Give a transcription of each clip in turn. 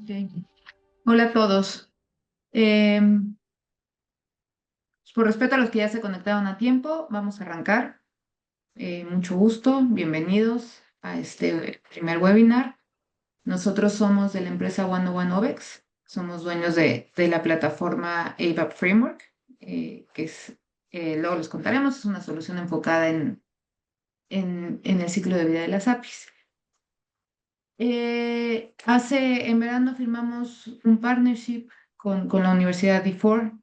Ok. Hola a todos. Eh, por respeto a los que ya se conectaron a tiempo, vamos a arrancar. Mucho gusto, bienvenidos a este primer webinar. Nosotros somos de la empresa 101 Obex, somos dueños de la plataforma ABAP Framework, que es, luego les contaremos, es una solución enfocada en el ciclo de vida de las APIs. En verano firmamos un partnership con la Universidad de Ford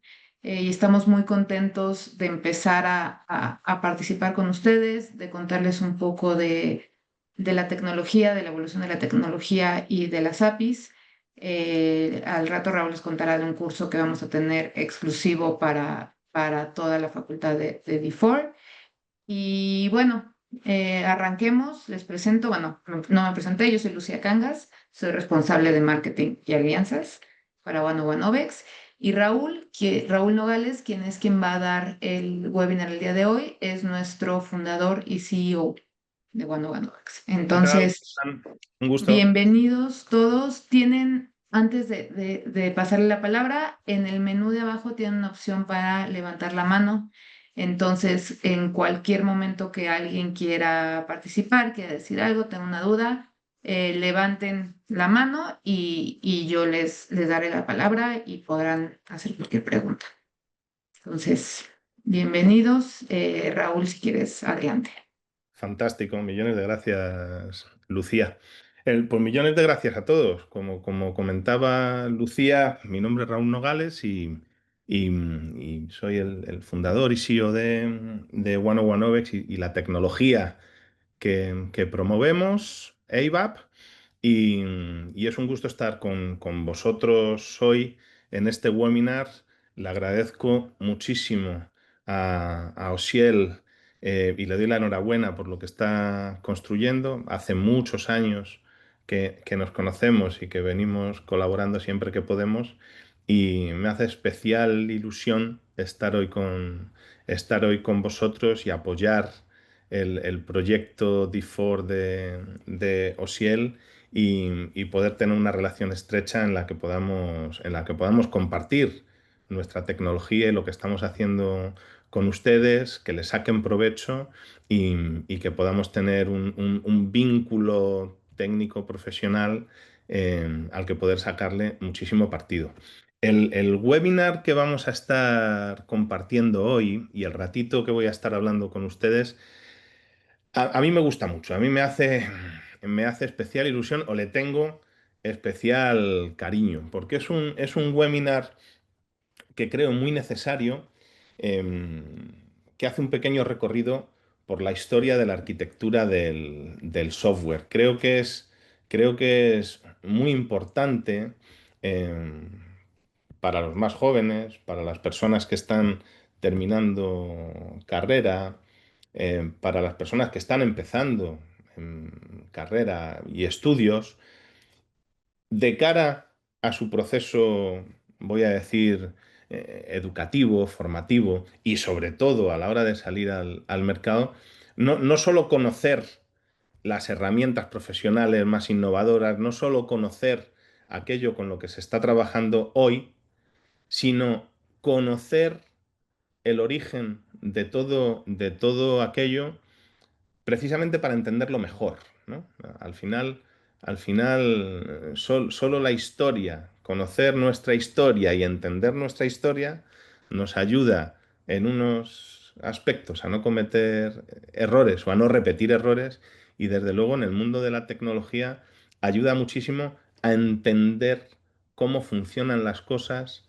y estamos muy contentos de empezar a participar con ustedes, de contarles un poco de la tecnología, de la evolución de la tecnología y de las APIs. Al rato Raúl les contará de un curso que vamos a tener exclusivo para toda la facultad de D4. Y bueno, arranquemos. Les presento, bueno, no me presenté, yo soy Lucía Cangas, soy responsable de marketing y alianzas para One oh One Obex. Y Raúl Nogales, quien va a dar el webinar el día de hoy, es nuestro fundador y CEO de One oh One Obex. ¿Qué tal? Entonces, Un gusto. bienvenidos todos. Antes de pasarle la palabra, en el menú de abajo tienen una opción para levantar la mano. Entonces, en cualquier momento que alguien quiera participar, quiera decir algo, tenga una duda, levanten la mano y yo les daré la palabra y podrán hacer cualquier pregunta. Entonces, bienvenidos. Raúl, si quieres, adelante. Fantástico. Millones de gracias, Lucía. Pues millones de gracias a todos. Como comentaba Lucía, mi nombre es Raúl Nogales y soy el fundador y CEO de 101 Obex y la tecnología que promovemos, ABAP. Y es un gusto estar con vosotros hoy en este webinar. Le agradezco muchísimo a Osiel y le doy la enhorabuena por lo que está construyendo. Hace muchos años que nos conocemos y que venimos colaborando siempre que podemos y me hace especial ilusión estar hoy con vosotros y apoyar el proyecto D4 de Osiel y poder tener una relación estrecha en la que podamos compartir nuestra tecnología y lo que estamos haciendo con ustedes, que le saquen provecho y que podamos tener un vínculo técnico profesional al que poder sacarle muchísimo partido. El webinar que vamos a estar compartiendo hoy y el ratito que voy a estar hablando con ustedes, a mí me gusta mucho, a mí me hace especial ilusión o le tengo especial cariño, porque es un webinar que creo muy necesario, que hace un pequeño recorrido por la historia de la arquitectura del software. Creo que es muy importante para los más jóvenes, para las personas que están terminando carrera, para las personas que están empezando carrera y estudios, de cara a su proceso, voy a decir, educativo, formativo y sobre todo a la hora de salir al mercado, no solo conocer las herramientas profesionales más innovadoras, no solo conocer aquello con lo que se está trabajando hoy, sino conocer el origen de todo aquello precisamente para entenderlo mejor, ¿no? Al final, solo la historia, conocer nuestra historia y entender nuestra historia nos ayuda en unos aspectos a no cometer errores o a no repetir errores y desde luego en el mundo de la tecnología ayuda muchísimo a entender cómo funcionan las cosas,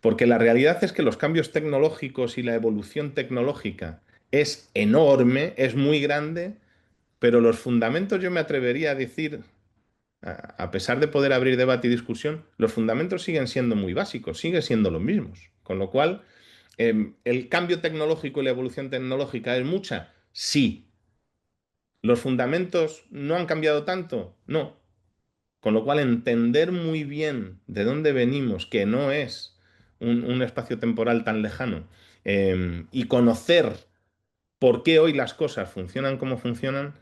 porque la realidad es que los cambios tecnológicos y la evolución tecnológica es enorme, es muy grande, pero los fundamentos yo me atrevería a decir, a pesar de poder abrir debate y discusión, los fundamentos siguen siendo muy básicos, siguen siendo los mismos. Con lo cual, ¿el cambio tecnológico y la evolución tecnológica es mucha? Sí. ¿Los fundamentos no han cambiado tanto? No. Con lo cual, entender muy bien de dónde venimos, que no es un espacio temporal tan lejano, y conocer por qué hoy las cosas funcionan como funcionan,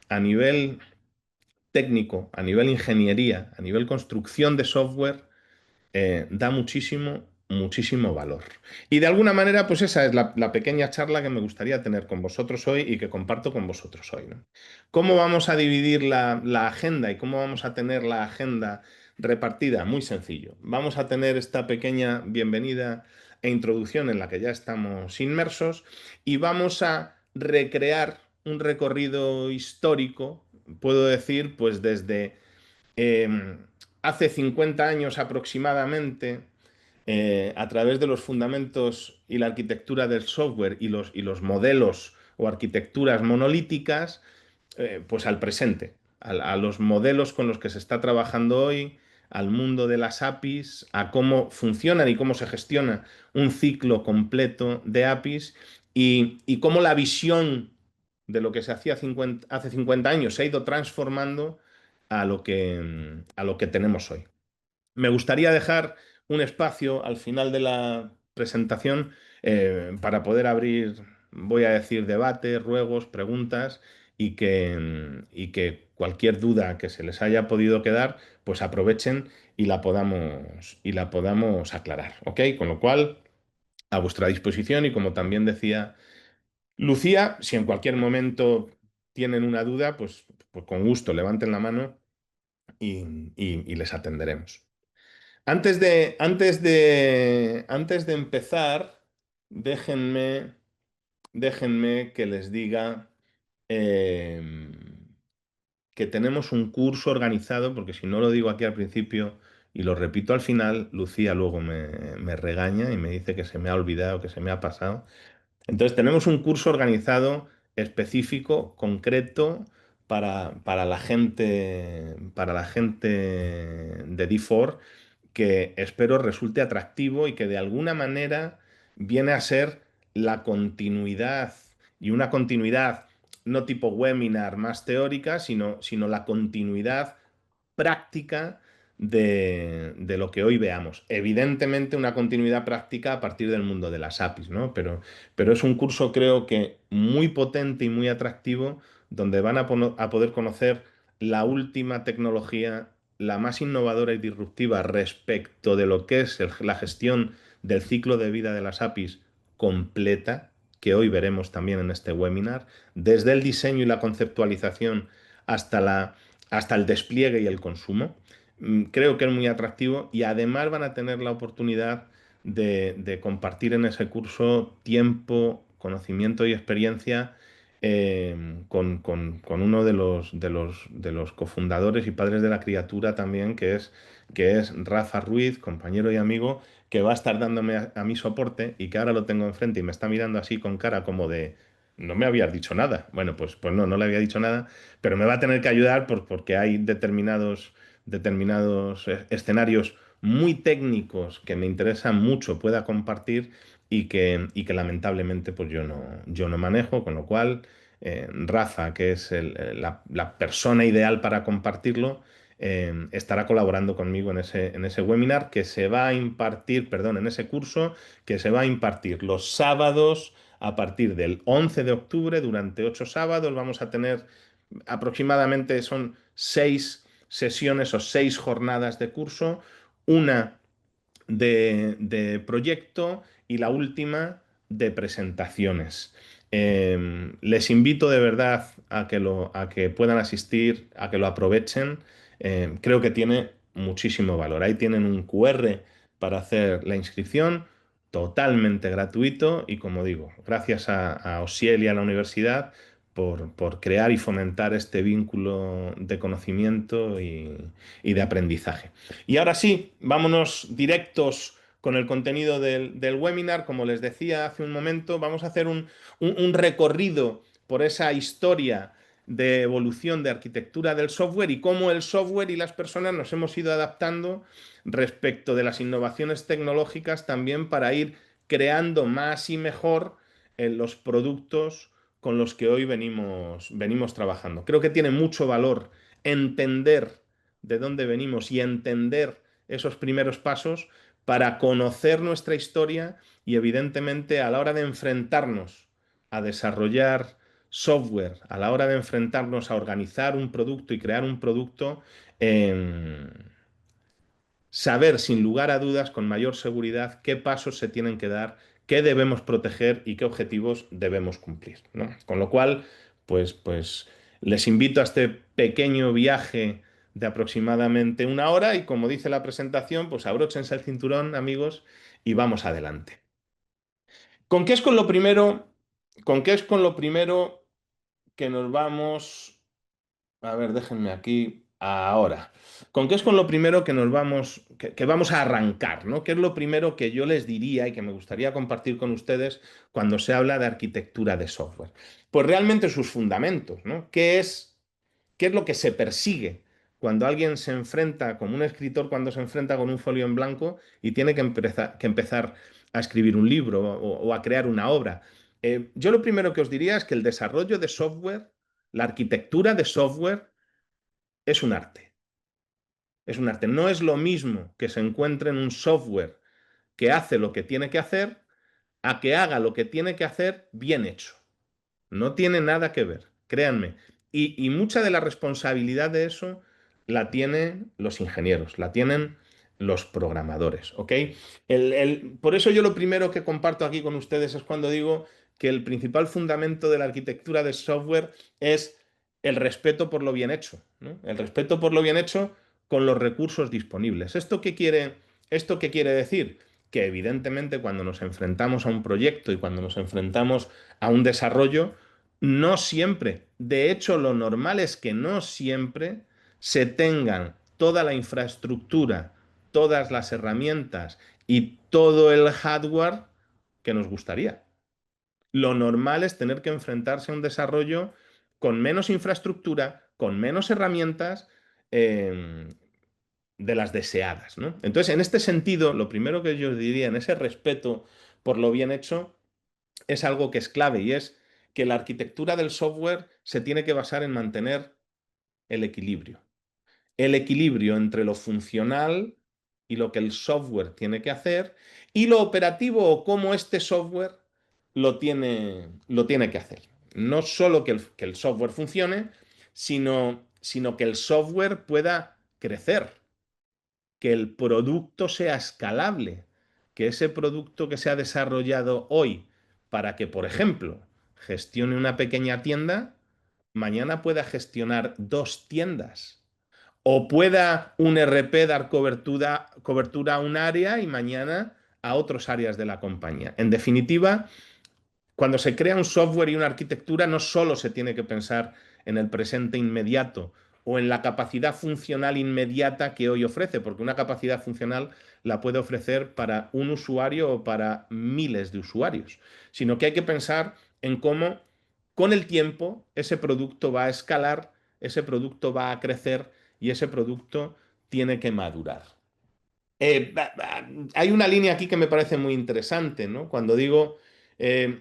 a nivel técnico, a nivel ingeniería, a nivel construcción de software, da muchísimo, muchísimo valor. Y de alguna manera, pues esa es la pequeña charla que me gustaría tener con vosotros hoy y que comparto con vosotros hoy, ¿no? ¿Cómo vamos a dividir la agenda y cómo vamos a tener la agenda repartida? Muy sencillo. Vamos a tener esta pequeña bienvenida e introducción en la que ya estamos inmersos y vamos a recrear un recorrido histórico, puedo decir, pues desde eh, hace 50 años aproximadamente, a través de los fundamentos y la arquitectura del software y los modelos o arquitecturas monolíticas, pues al presente, a los modelos con los que se está trabajando hoy, al mundo de las APIs, a cómo funcionan y cómo se gestiona un ciclo completo de APIs y cómo la visión de lo que se hacía hace 50 años se ha ido transformando a lo que tenemos hoy. Me gustaría dejar un espacio al final de la presentación para poder abrir, voy a decir, debate, ruegos, preguntas y que cualquier duda que se les haya podido quedar, pues aprovechen y la podamos aclarar, ¿ok? Con lo cual, a vuestra disposición y como también decía Lucía, si en cualquier momento tienen una duda, pues con gusto levanten la mano y les atenderemos. Antes de empezar, déjenme, déjenme que les diga eh, que tenemos un curso organizado, porque si no lo digo aquí al principio y lo repito al final, Lucía luego me regaña y me dice que se me ha olvidado, que se me ha pasado. Entonces, tenemos un curso organizado específico, concreto, para la gente de D4 que espero resulte atractivo y que de alguna manera viene a ser la continuidad y una continuidad no tipo webinar más teórica, sino la continuidad práctica de lo que hoy veamos. Evidentemente una continuidad práctica a partir del mundo de las APIs, ¿no? Pero es un curso creo que muy potente y muy atractivo donde van a poder conocer la última tecnología, la más innovadora y disruptiva respecto de lo que es la gestión del ciclo de vida de las APIs completa, que hoy veremos también en este webinar, desde el diseño y la conceptualización hasta hasta el despliegue y el consumo. Creo que es muy atractivo y además van a tener la oportunidad de compartir en ese curso tiempo, conocimiento y experiencia con uno de los cofundadores y padres de la criatura también, que es Rafa Ruiz, compañero y amigo, que va a estar dándome a mí soporte y que ahora lo tengo enfrente y me está mirando así con cara como de, no me habías dicho nada. Bueno, pues no, no le había dicho nada, pero me va a tener que ayudar porque hay determinados escenarios muy técnicos que me interesan mucho pueda compartir y que lamentablemente pues yo no manejo, con lo cual Rafa, que es la persona ideal para compartirlo, estará colaborando conmigo en ese webinar que se va a impartir, perdón, en ese curso que se va a impartir los sábados a partir del 11 de octubre, durante 8 sábados. Vamos a tener aproximadamente, son 6 sesiones o 6 jornadas de curso, una de proyecto y la última de presentaciones. Les invito de verdad a que puedan asistir, a que lo aprovechen. Creo que tiene muchísimo valor. Ahí tienen un QR para hacer la inscripción, totalmente gratuito y como digo, gracias a Osiel y a la universidad por crear y fomentar este vínculo de conocimiento y de aprendizaje. Y ahora sí, vámonos directos con el contenido del webinar. Como les decía hace un momento, vamos a hacer un recorrido por esa historia de evolución de arquitectura del software y cómo el software y las personas nos hemos ido adaptando respecto de las innovaciones tecnológicas también para ir creando más y mejor los productos con los que hoy venimos trabajando. Creo que tiene mucho valor entender de dónde venimos y entender esos primeros pasos para conocer nuestra historia y evidentemente a la hora de enfrentarnos a desarrollar software a la hora de enfrentarnos a organizar un producto y crear un producto, eh, saber sin lugar a dudas, con mayor seguridad, qué pasos se tienen que dar, qué debemos proteger y qué objetivos debemos cumplir, ¿no? Con lo cual, pues les invito a este pequeño viaje de aproximadamente una hora y como dice la presentación, pues abróchense el cinturón, amigos, y vamos adelante. ¿Con qué es con lo primero? ¿Con qué es con lo primero que nos vamos? A ver, déjenme aquí ahora. ¿Con qué es con lo primero que nos vamos, que vamos a arrancar, ¿no? ¿Qué es lo primero que yo les diría y que me gustaría compartir con ustedes cuando se habla de arquitectura de software? Pues realmente sus fundamentos, ¿no? ¿Qué es lo que se persigue cuando alguien se enfrenta, como un escritor cuando se enfrenta con un folio en blanco y tiene que empezar a escribir un libro o a crear una obra? Yo lo primero que os diría es que el desarrollo de software, la arquitectura de software, es un arte. Es un arte. No es lo mismo que se encuentre en un software que hace lo que tiene que hacer a que haga lo que tiene que hacer bien hecho. No tiene nada que ver, créanme. Y mucha de la responsabilidad de eso la tienen los ingenieros, la tienen los programadores, ¿ok? Por eso yo lo primero que comparto aquí con ustedes es cuando digo que el principal fundamento de la arquitectura de software es el respeto por lo bien hecho, ¿no? El respeto por lo bien hecho con los recursos disponibles. ¿Esto qué quiere decir? Que evidentemente cuando nos enfrentamos a un proyecto y cuando nos enfrentamos a un desarrollo, no siempre, de hecho lo normal es que no siempre se tengan toda la infraestructura, todas las herramientas y todo el hardware que nos gustaría. Lo normal es tener que enfrentarse a un desarrollo con menos infraestructura, con menos herramientas eh, de las deseadas, ¿no? Entonces, en este sentido, lo primero que yo diría en ese respeto por lo bien hecho es algo que es clave y es que la arquitectura del software se tiene que basar en mantener el equilibrio. El equilibrio entre lo funcional y lo que el software tiene que hacer y lo operativo o cómo este software lo tiene que hacer. No solo que el software funcione, sino que el software pueda crecer, que el producto sea escalable, que ese producto que se ha desarrollado hoy para que, por ejemplo, gestione una pequeña tienda, mañana pueda gestionar dos tiendas. O pueda un RP dar cobertura a un área y mañana a otras áreas de la compañía. En definitiva, cuando se crea un software y una arquitectura, no solo se tiene que pensar en el presente inmediato o en la capacidad funcional inmediata que hoy ofrece, porque una capacidad funcional la puede ofrecer para un usuario o para miles de usuarios, sino que hay que pensar en cómo con el tiempo ese producto va a escalar, ese producto va a crecer y ese producto tiene que madurar. Hay una línea aquí que me parece muy interesante, ¿no? Cuando digo eh,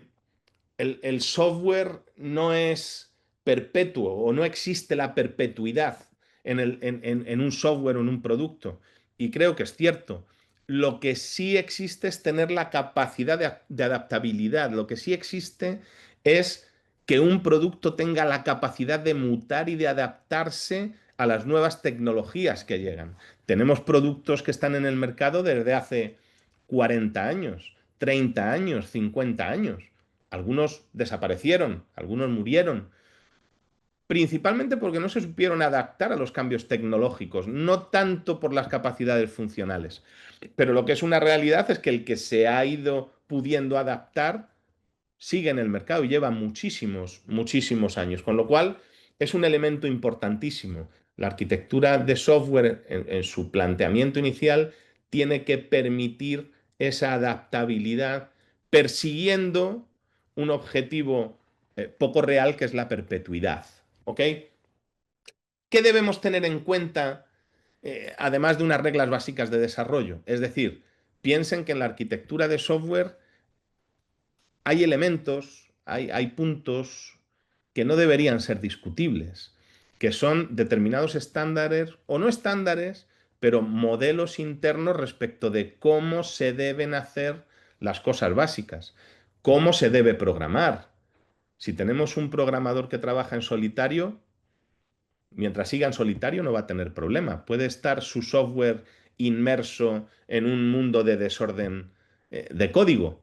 el software no es perpetuo o no existe la perpetuidad en un software o en un producto. Y creo que es cierto. Lo que sí existe es tener la capacidad de adaptabilidad. Lo que sí existe es que un producto tenga la capacidad de mutar y de adaptarse a las nuevas tecnologías que llegan. Tenemos productos que están en el mercado desde hace 40 años, 30 años, 50 años. Algunos desaparecieron, algunos murieron, principalmente porque no se supieron adaptar a los cambios tecnológicos, no tanto por las capacidades funcionales. Pero lo que es una realidad es que el que se ha ido pudiendo adaptar sigue en el mercado y lleva muchísimos, muchísimos años, con lo cual es un elemento importantísimo. La arquitectura de software en su planteamiento inicial tiene que permitir esa adaptabilidad persiguiendo un objetivo poco real que es la perpetuidad. ¿Ok? ¿Qué debemos tener en cuenta además de unas reglas básicas de desarrollo? Es decir, piensen que en la arquitectura de software hay elementos, hay puntos que no deberían ser discutibles, que son determinados estándares o no estándares, pero modelos internos respecto de cómo se deben hacer las cosas básicas, cómo se debe programar. Si tenemos un programador que trabaja en solitario, mientras siga en solitario no va a tener problema. Puede estar su software inmerso en un mundo de desorden de código,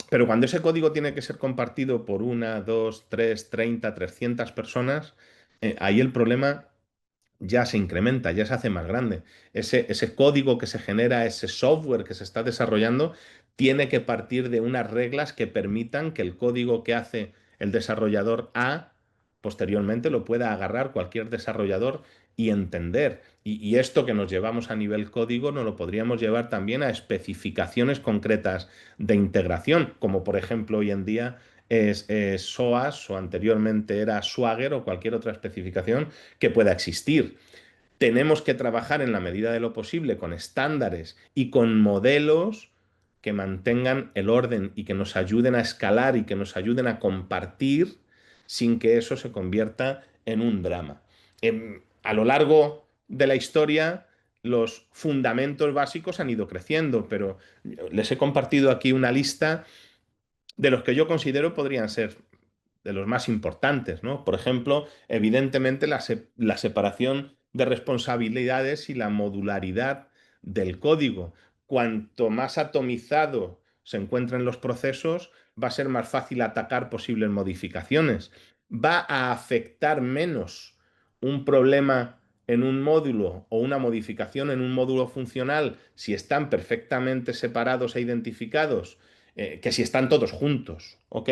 pero cuando ese código tiene que ser compartido por una, dos, tres, 30, 300 personas, ahí el problema ya se incrementa, ya se hace más grande. Ese código que se genera, ese software que se está desarrollando, tiene que partir de unas reglas que permitan que el código que hace el desarrollador A posteriormente lo pueda agarrar cualquier desarrollador y entender. Y esto que nos llevamos a nivel código nos lo podríamos llevar también a especificaciones concretas de integración, como por ejemplo hoy en día es SOAS o anteriormente era Swagger o cualquier otra especificación que pueda existir. Tenemos que trabajar en la medida de lo posible con estándares y con modelos que mantengan el orden y que nos ayuden a escalar y que nos ayuden a compartir sin que eso se convierta en un drama. A lo largo de la historia, los fundamentos básicos han ido creciendo, pero les he compartido aquí una lista de los que yo considero podrían ser de los más importantes, ¿no? Por ejemplo, evidentemente la separación de responsabilidades y la modularidad del código. Cuanto más atomizado se encuentren los procesos, va a ser más fácil atacar posibles modificaciones. Va a afectar menos un problema en un módulo o una modificación en un módulo funcional si están perfectamente separados e identificados, que si están todos juntos, ¿ok?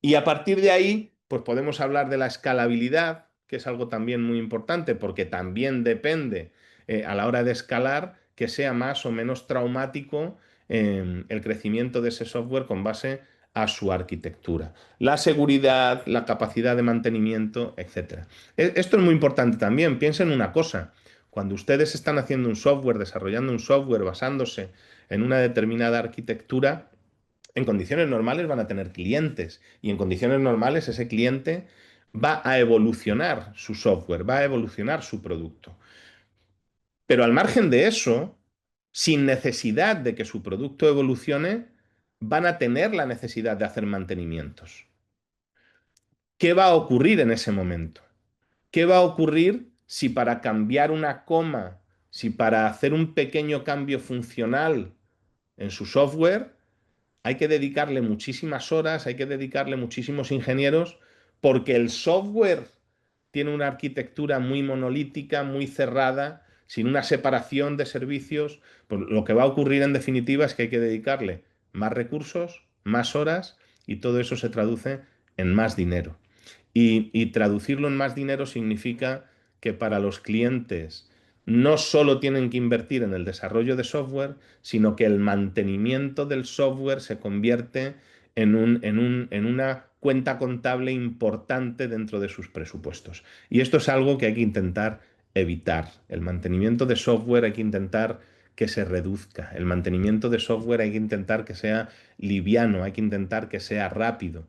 Y a partir de ahí, pues podemos hablar de la escalabilidad, que es algo también muy importante, porque también depende a la hora de escalar que sea más o menos traumático el crecimiento de ese software con base a su arquitectura. La seguridad, la capacidad de mantenimiento, etcétera. Esto es muy importante también. Piensen una cosa. Cuando ustedes están haciendo un software, desarrollando un software basándose en una determinada arquitectura, en condiciones normales van a tener clientes y en condiciones normales ese cliente va a evolucionar su software, va a evolucionar su producto. Pero al margen de eso, sin necesidad de que su producto evolucione, van a tener la necesidad de hacer mantenimientos. ¿Qué va a ocurrir en ese momento? ¿Qué va a ocurrir si para cambiar una coma, si para hacer un pequeño cambio funcional en su software, hay que dedicarle muchísimas horas, hay que dedicarle muchísimos ingenieros, porque el software tiene una arquitectura muy monolítica, muy cerrada, sin una separación de servicios? Pues lo que va a ocurrir en definitiva es que hay que dedicarle más recursos, más horas, y todo eso se traduce en más dinero. Y traducirlo en más dinero significa que para los clientes no solo tienen que invertir en el desarrollo de software, sino que el mantenimiento del software se convierte en una cuenta contable importante dentro de sus presupuestos. Y esto es algo que hay que intentar evitar. El mantenimiento de software hay que intentar que se reduzca. El mantenimiento de software hay que intentar que sea liviano, hay que intentar que sea rápido.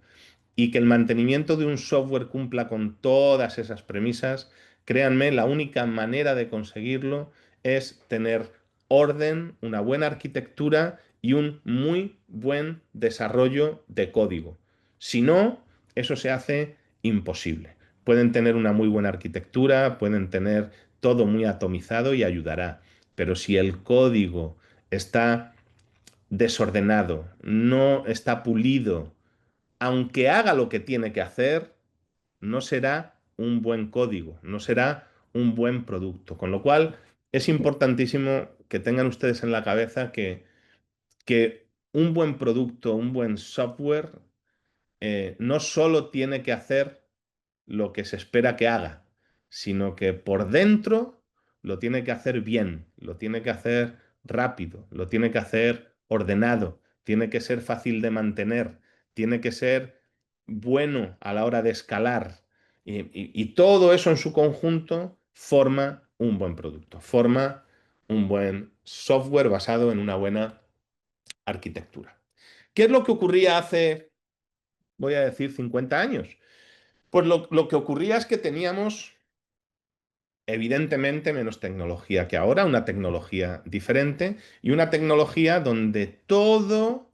Y que el mantenimiento de un software cumpla con todas esas premisas, créanme, la única manera de conseguirlo es tener orden, una buena arquitectura y un muy buen desarrollo de código. Si no, eso se hace imposible. Pueden tener una muy buena arquitectura, pueden tener todo muy atomizado y ayudará, pero si el código está desordenado, no está pulido, aunque haga lo que tiene que hacer, no será un buen código, no será un buen producto. Con lo cual, es importantísimo que tengan ustedes en la cabeza que un buen producto, un buen software, no solo tiene que hacer lo que se espera que haga, sino que por dentro lo tiene que hacer bien, lo tiene que hacer rápido, lo tiene que hacer ordenado, tiene que ser fácil de mantener, tiene que ser bueno a la hora de escalar. Y todo eso en su conjunto forma un buen producto, forma un buen software basado en una buena arquitectura. ¿Qué es lo que ocurría hace, voy a decir, 50 años? Pues lo que ocurría es que teníamos evidentemente menos tecnología que ahora, una tecnología diferente y una tecnología donde todo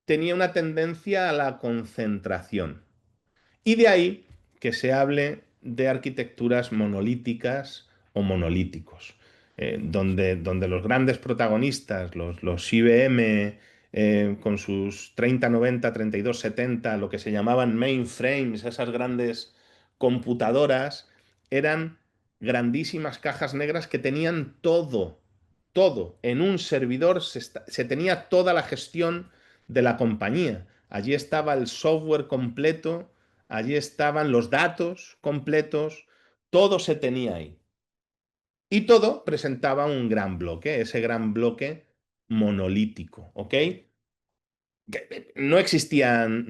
tenía una tendencia a la concentración. Y de ahí que se hable de arquitecturas monolíticas o monolíticos, donde los grandes protagonistas, los IBM, con sus 3090, 3270, lo que se llamaban mainframes, esas grandes computadoras, eran grandísimas cajas negras que tenían todo, todo. En un servidor se tenía toda la gestión de la compañía. Allí estaba el software completo, allí estaban los datos completos, todo se tenía ahí. Y todo presentaba un gran bloque, ese gran bloque monolítico, ¿ok? No existían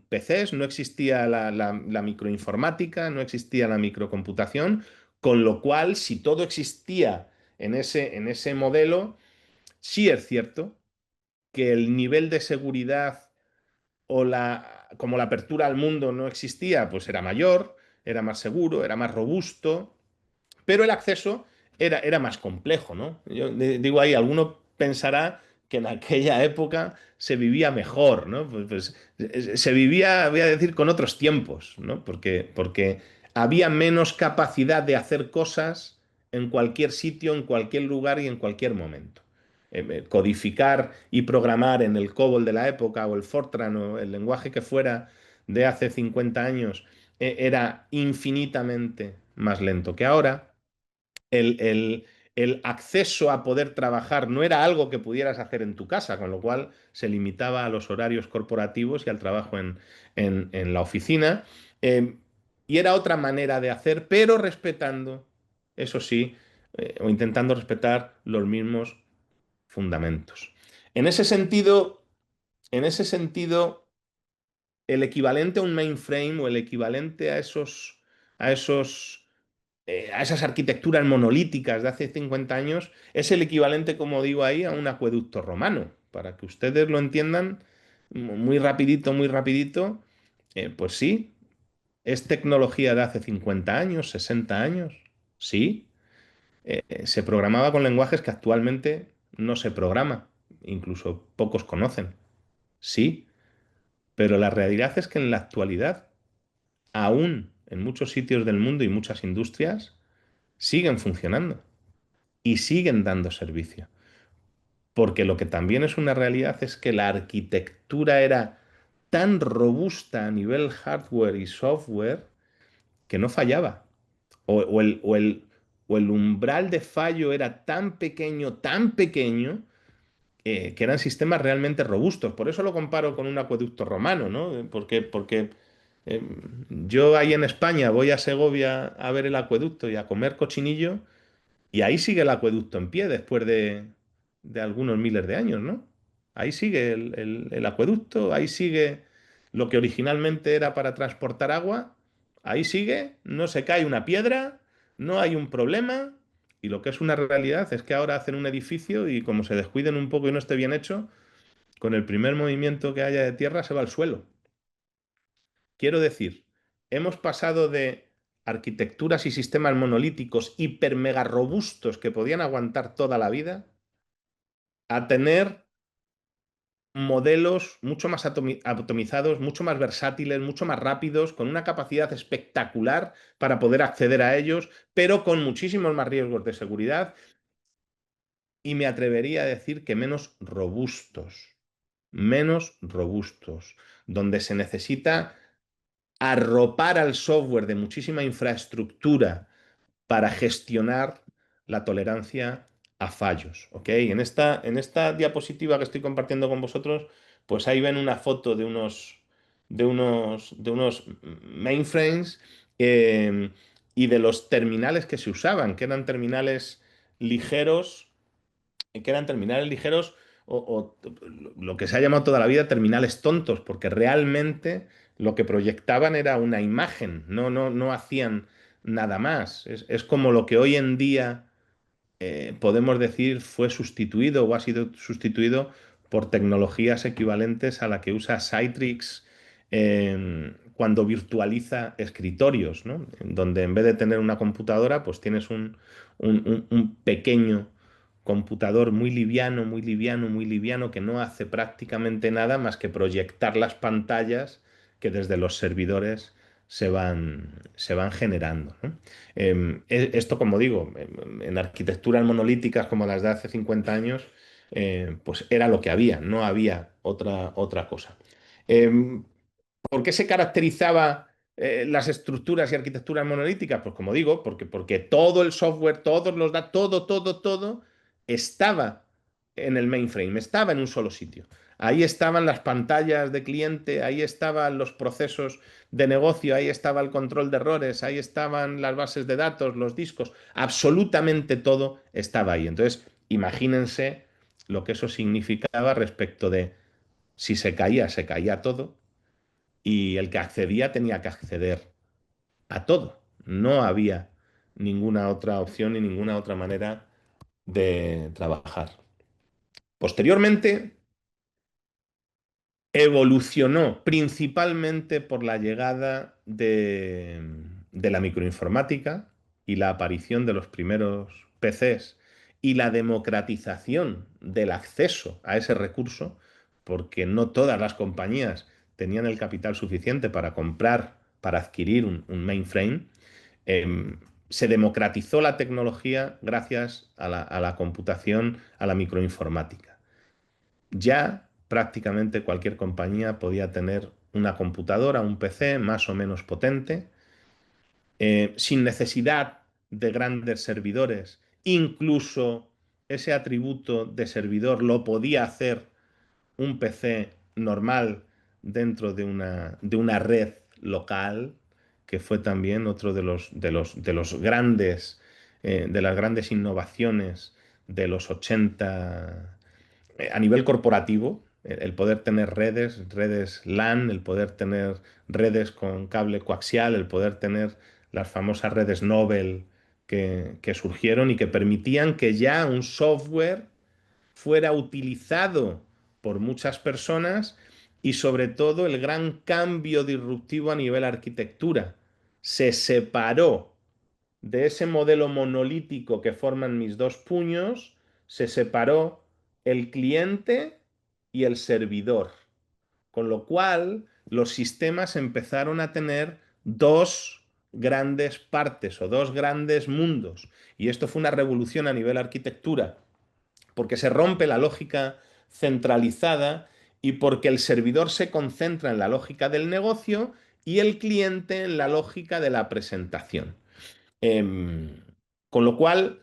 PCs, no existía la microinformática, no existía la microcomputación, con lo cual, si todo existía en ese modelo, sí es cierto que el nivel de seguridad como la apertura al mundo no existía, pues era mayor, era más seguro, era más robusto, pero el acceso era más complejo, ¿no? Yo digo ahí, alguno pensará que en aquella época se vivía mejor, ¿no? Pues se vivía, voy a decir, con otros tiempos, ¿no? Porque había menos capacidad de hacer cosas en cualquier sitio, en cualquier lugar y en cualquier momento. Codificar y programar en el COBOL de la época o el Fortran o el lenguaje que fuera de hace 50 años era infinitamente más lento que ahora. El acceso a poder trabajar no era algo que pudieras hacer en tu casa, con lo cual se limitaba a los horarios corporativos y al trabajo en la oficina. Eh, y era otra manera de hacer, pero respetando, eso sí, o intentando respetar los mismos fundamentos. En ese sentido, en ese sentido, el equivalente a un mainframe o el equivalente a esas arquitecturas monolíticas de hace 50 años es el equivalente, como digo ahí, a un acueducto romano. Para que ustedes lo entiendan muy rapidito, pues sí, es tecnología de hace 50 años, 60 años, sí. Se programaba con lenguajes que actualmente no se programa, incluso pocos conocen, sí. Pero la realidad es que en la actualidad, aún en muchos sitios del mundo y muchas industrias, siguen funcionando y siguen dando servicio. Porque lo que también es una realidad es que la arquitectura era tan robusta a nivel hardware y software que no fallaba. O el umbral de fallo era tan pequeño, que eran sistemas realmente robustos. Por eso lo comparo con un acueducto romano, ¿no? Porque eh, yo ahí en España voy a Segovia a ver el acueducto y a comer cochinillo. Y ahí sigue el acueducto en pie después de algunos miles de años, ¿no? Ahí sigue el acueducto, ahí sigue lo que originalmente era para transportar agua, ahí sigue, no se cae una piedra, no hay un problema, y lo que es una realidad es que ahora hacen un edificio y como se descuiden un poco y no esté bien hecho, con el primer movimiento que haya de tierra se va al suelo. Quiero decir, hemos pasado de arquitecturas y sistemas monolíticos hiper mega robustos que podían aguantar toda la vida a tener modelos mucho más atomizados, mucho más versátiles, mucho más rápidos, con una capacidad espectacular para poder acceder a ellos, pero con muchísimos más riesgos de seguridad y me atrevería a decir que menos robustos, donde se necesita arropar al software de muchísima infraestructura para gestionar la tolerancia a fallos. ¿Ok? En esta diapositiva que estoy compartiendo con vosotros, pues ahí ven una foto de unos mainframes, eh, y de los terminales que se usaban, que eran terminales ligeros, o lo que se ha llamado toda la vida terminales tontos, porque realmente lo que proyectaban era una imagen, no hacían nada más. Es como lo que hoy en día podemos decir fue sustituido o ha sido sustituido por tecnologías equivalentes a la que usa Citrix cuando virtualiza escritorios, ¿no? Donde en vez de tener una computadora, pues tienes un pequeño computador muy liviano, muy liviano, muy liviano, que no hace prácticamente nada más que proyectar las pantallas que desde los servidores se van generando, ¿no? Esto, como digo, en arquitecturas monolíticas como las de hace 50 años, pues era lo que había, no había otra cosa. Em, ¿Por qué se caracterizaba las estructuras y arquitecturas monolíticas? Pues como digo, porque todo el software, todos los datos, todo estaba en el mainframe, estaba en un solo sitio. Ahí estaban las pantallas de cliente, ahí estaban los procesos de negocio, ahí estaba el control de errores, ahí estaban las bases de datos, los discos, absolutamente todo estaba ahí. Entonces, imagínense lo que eso significaba respecto de si se caía todo y el que accedía tenía que acceder a todo. No había ninguna otra opción ni ninguna otra manera de trabajar. Posteriormente, evolucionó principalmente por la llegada de la microinformática y la aparición de los primeros PCs y la democratización del acceso a ese recurso, porque no todas las compañías tenían el capital suficiente para comprar, para adquirir un mainframe. Se democratizó la tecnología gracias a la computación, a la microinformática. Ya prácticamente cualquier compañía podía tener una computadora, un PC más o menos potente, sin necesidad de grandes servidores. Incluso ese atributo de servidor lo podía hacer un PC normal dentro de una red local, que fue también otro de los grandes, de las grandes innovaciones de los 80 a nivel corporativo, el poder tener redes LAN, el poder tener redes con cable coaxial, el poder tener las famosas redes Nobel que surgieron y que permitían que ya un software fuera utilizado por muchas personas y sobre todo el gran cambio disruptivo a nivel arquitectura. Se separó de ese modelo monolítico que forman mis dos puños, se separó el cliente y el servidor, con lo cual los sistemas empezaron a tener dos grandes partes o dos grandes mundos. Y esto fue una revolución a nivel arquitectura, porque se rompe la lógica centralizada y porque el servidor se concentra en la lógica del negocio y el cliente en la lógica de la presentación. Em, con lo cual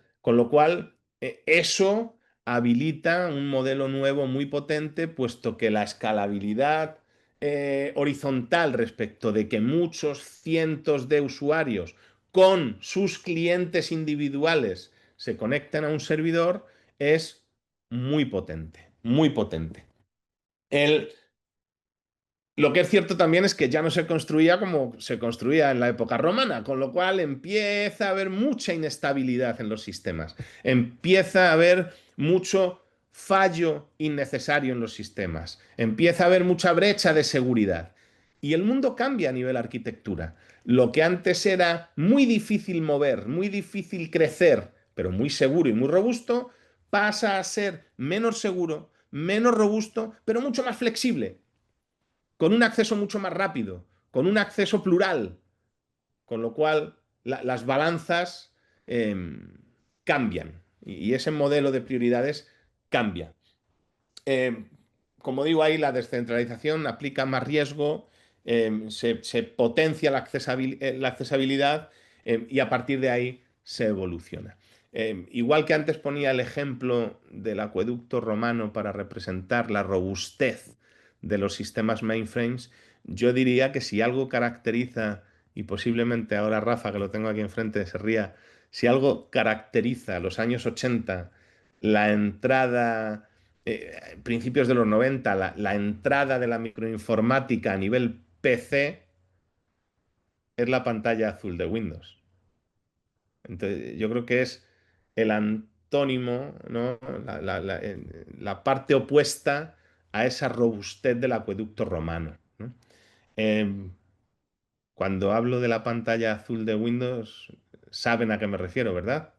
eso habilita un modelo nuevo muy potente, puesto que la escalabilidad horizontal respecto de que muchos cientos de usuarios con sus clientes individuales se conecten a un servidor es muy potente, muy potente. El, lo que es cierto también es que ya no se construía como se construía en la época romana, con lo cual empieza a haber mucha inestabilidad en los sistemas, empieza a haber mucho fallo innecesario en los sistemas, empieza a haber mucha brecha de seguridad. Y el mundo cambia a nivel arquitectura. Lo que antes era muy difícil mover, muy difícil crecer, pero muy seguro y muy robusto, pasa a ser menos seguro, menos robusto, pero mucho más flexible, con un acceso mucho más rápido, con un acceso plural, con lo cual las balanzas eh, cambian y ese modelo de prioridades cambia. Eh, Como digo, ahí la descentralización aplica más riesgo, se potencia la accesibilidad y a partir de ahí se evoluciona. Igual que antes ponía el ejemplo del acueducto romano para representar la robustez de los sistemas mainframes, yo diría que si algo caracteriza, y posiblemente ahora Rafa, que lo tengo aquí enfrente, se ría, si algo caracteriza a los años 80 la entrada principios de los 90 la entrada de la microinformática a nivel PC es la pantalla azul de Windows. Entonces, yo creo que es el antónimo, ¿no? La parte opuesta a esa robustez del acueducto romano, ¿no? Eh, Cuando hablo de la pantalla azul de Windows, saben a qué me refiero, ¿verdad?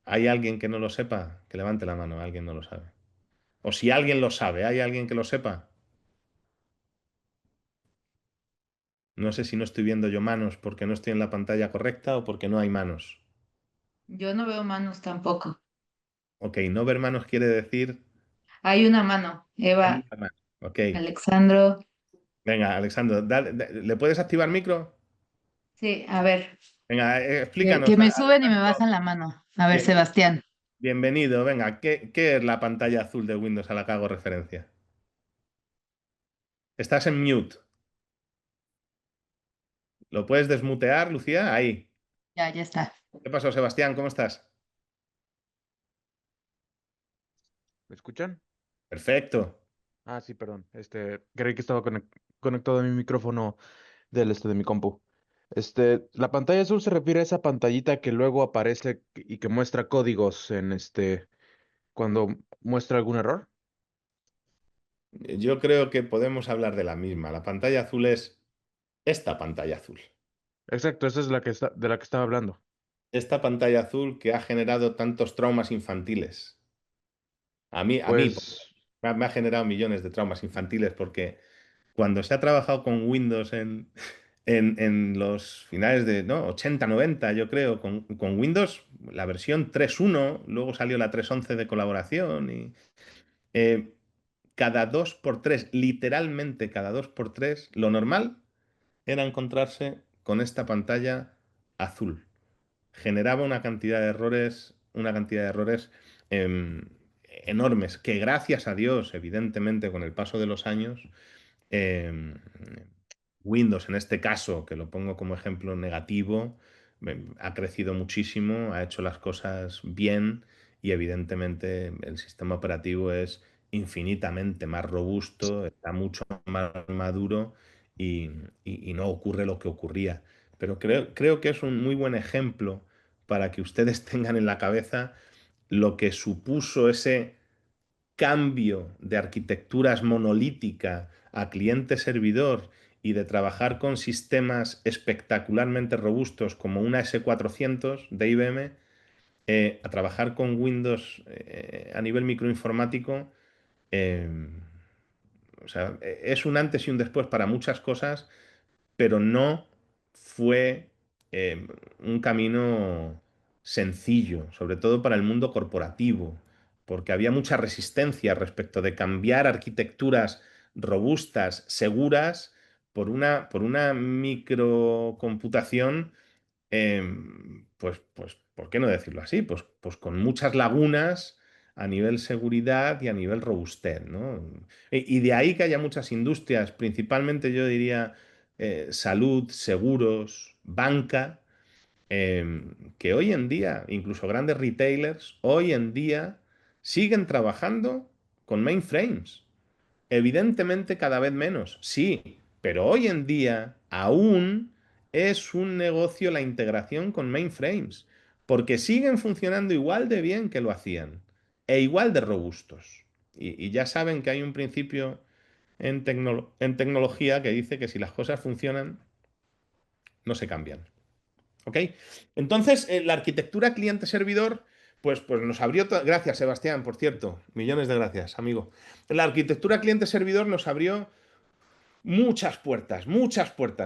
¿Hay alguien que no lo sepa? Que levante la mano, alguien no lo sabe. O si alguien lo sabe, ¿hay alguien que lo sepa? No sé si no estoy viendo yo manos porque no estoy en la pantalla correcta o porque no hay manos. Yo no veo manos tampoco. Ok, no ver manos quiere decir... Hay una mano, Hay Eva, una mano. Ok, Alexandro. venga, Alexandro, ¿le puedes activar micro? Sí, a ver, Venga, que explícanos, me suben y me Alejandro. bajan la mano. A ver, Bien, Sebastián. bienvenido. Venga, ¿qué es la pantalla azul de Windows a la que hago referencia? Estás en mute. ¿Lo puedes desmutear, Lucía? Ahí. Ya está. ¿Qué pasó, Sebastián? ¿Cómo estás? ¿Me escuchan? Perfecto. Ah, sí, perdón. Creí que estaba conectado a mi micrófono de mi compu. La pantalla azul se refiere a esa pantallita que luego aparece y que muestra códigos cuando muestra algún error. Yo creo que podemos hablar de la misma. La pantalla azul es esta pantalla azul. Exacto, esa es de la que estaba hablando. Esta pantalla azul que ha generado tantos traumas infantiles. A mí Pues, me ha generado millones de traumas infantiles porque cuando se ha trabajado con Windows en los finales de, ¿no? 80, 90, yo creo, con Windows, la versión 3.1, luego salió la 3.11 de colaboración y eh, cada 2 por 3, literalmente cada 2 por 3, lo normal era encontrarse con esta pantalla azul. Generaba una cantidad de errores em, enormes, que gracias a Dios, evidentemente, con el paso de los años, eh, Windows en este caso, que lo pongo como ejemplo negativo, ha crecido muchísimo, ha hecho las cosas bien y evidentemente el sistema operativo es infinitamente más robusto, está mucho más maduro y, y no ocurre lo que ocurría. Pero creo que es un muy buen ejemplo para que ustedes tengan en la cabeza lo que supuso ese cambio de arquitecturas monolítica a cliente-servidor y de trabajar con sistemas espectacularmente robustos como una S400 de IBM, a trabajar con Windows a nivel microinformático, eh, o sea, es un antes y un después para muchas cosas, pero no fue un camino sencillo, sobre todo para el mundo corporativo, porque había mucha resistencia respecto de cambiar arquitecturas robustas, seguras, por una microcomputación, pues, ¿por qué no decirlo así? Pues con muchas lagunas a nivel seguridad y a nivel robustez, ¿no? Y de ahí que haya muchas industrias, principalmente yo diría salud, seguros, banca, que hoy en día, incluso grandes retailers, hoy en día siguen trabajando con mainframes. Evidentemente cada vez menos, sí, pero hoy en día aún es un negocio la integración con mainframes, porque siguen funcionando igual de bien que lo hacían e igual de robustos. Y ya saben que hay un principio en tecnología que dice que si las cosas funcionan, no se cambian. ¿Ok? Entonces, la arquitectura cliente-servidor, pues nos abrió, gracias Sebastián, por cierto, millones de gracias, amigo. La arquitectura cliente-servidor nos abrió muchas puertas.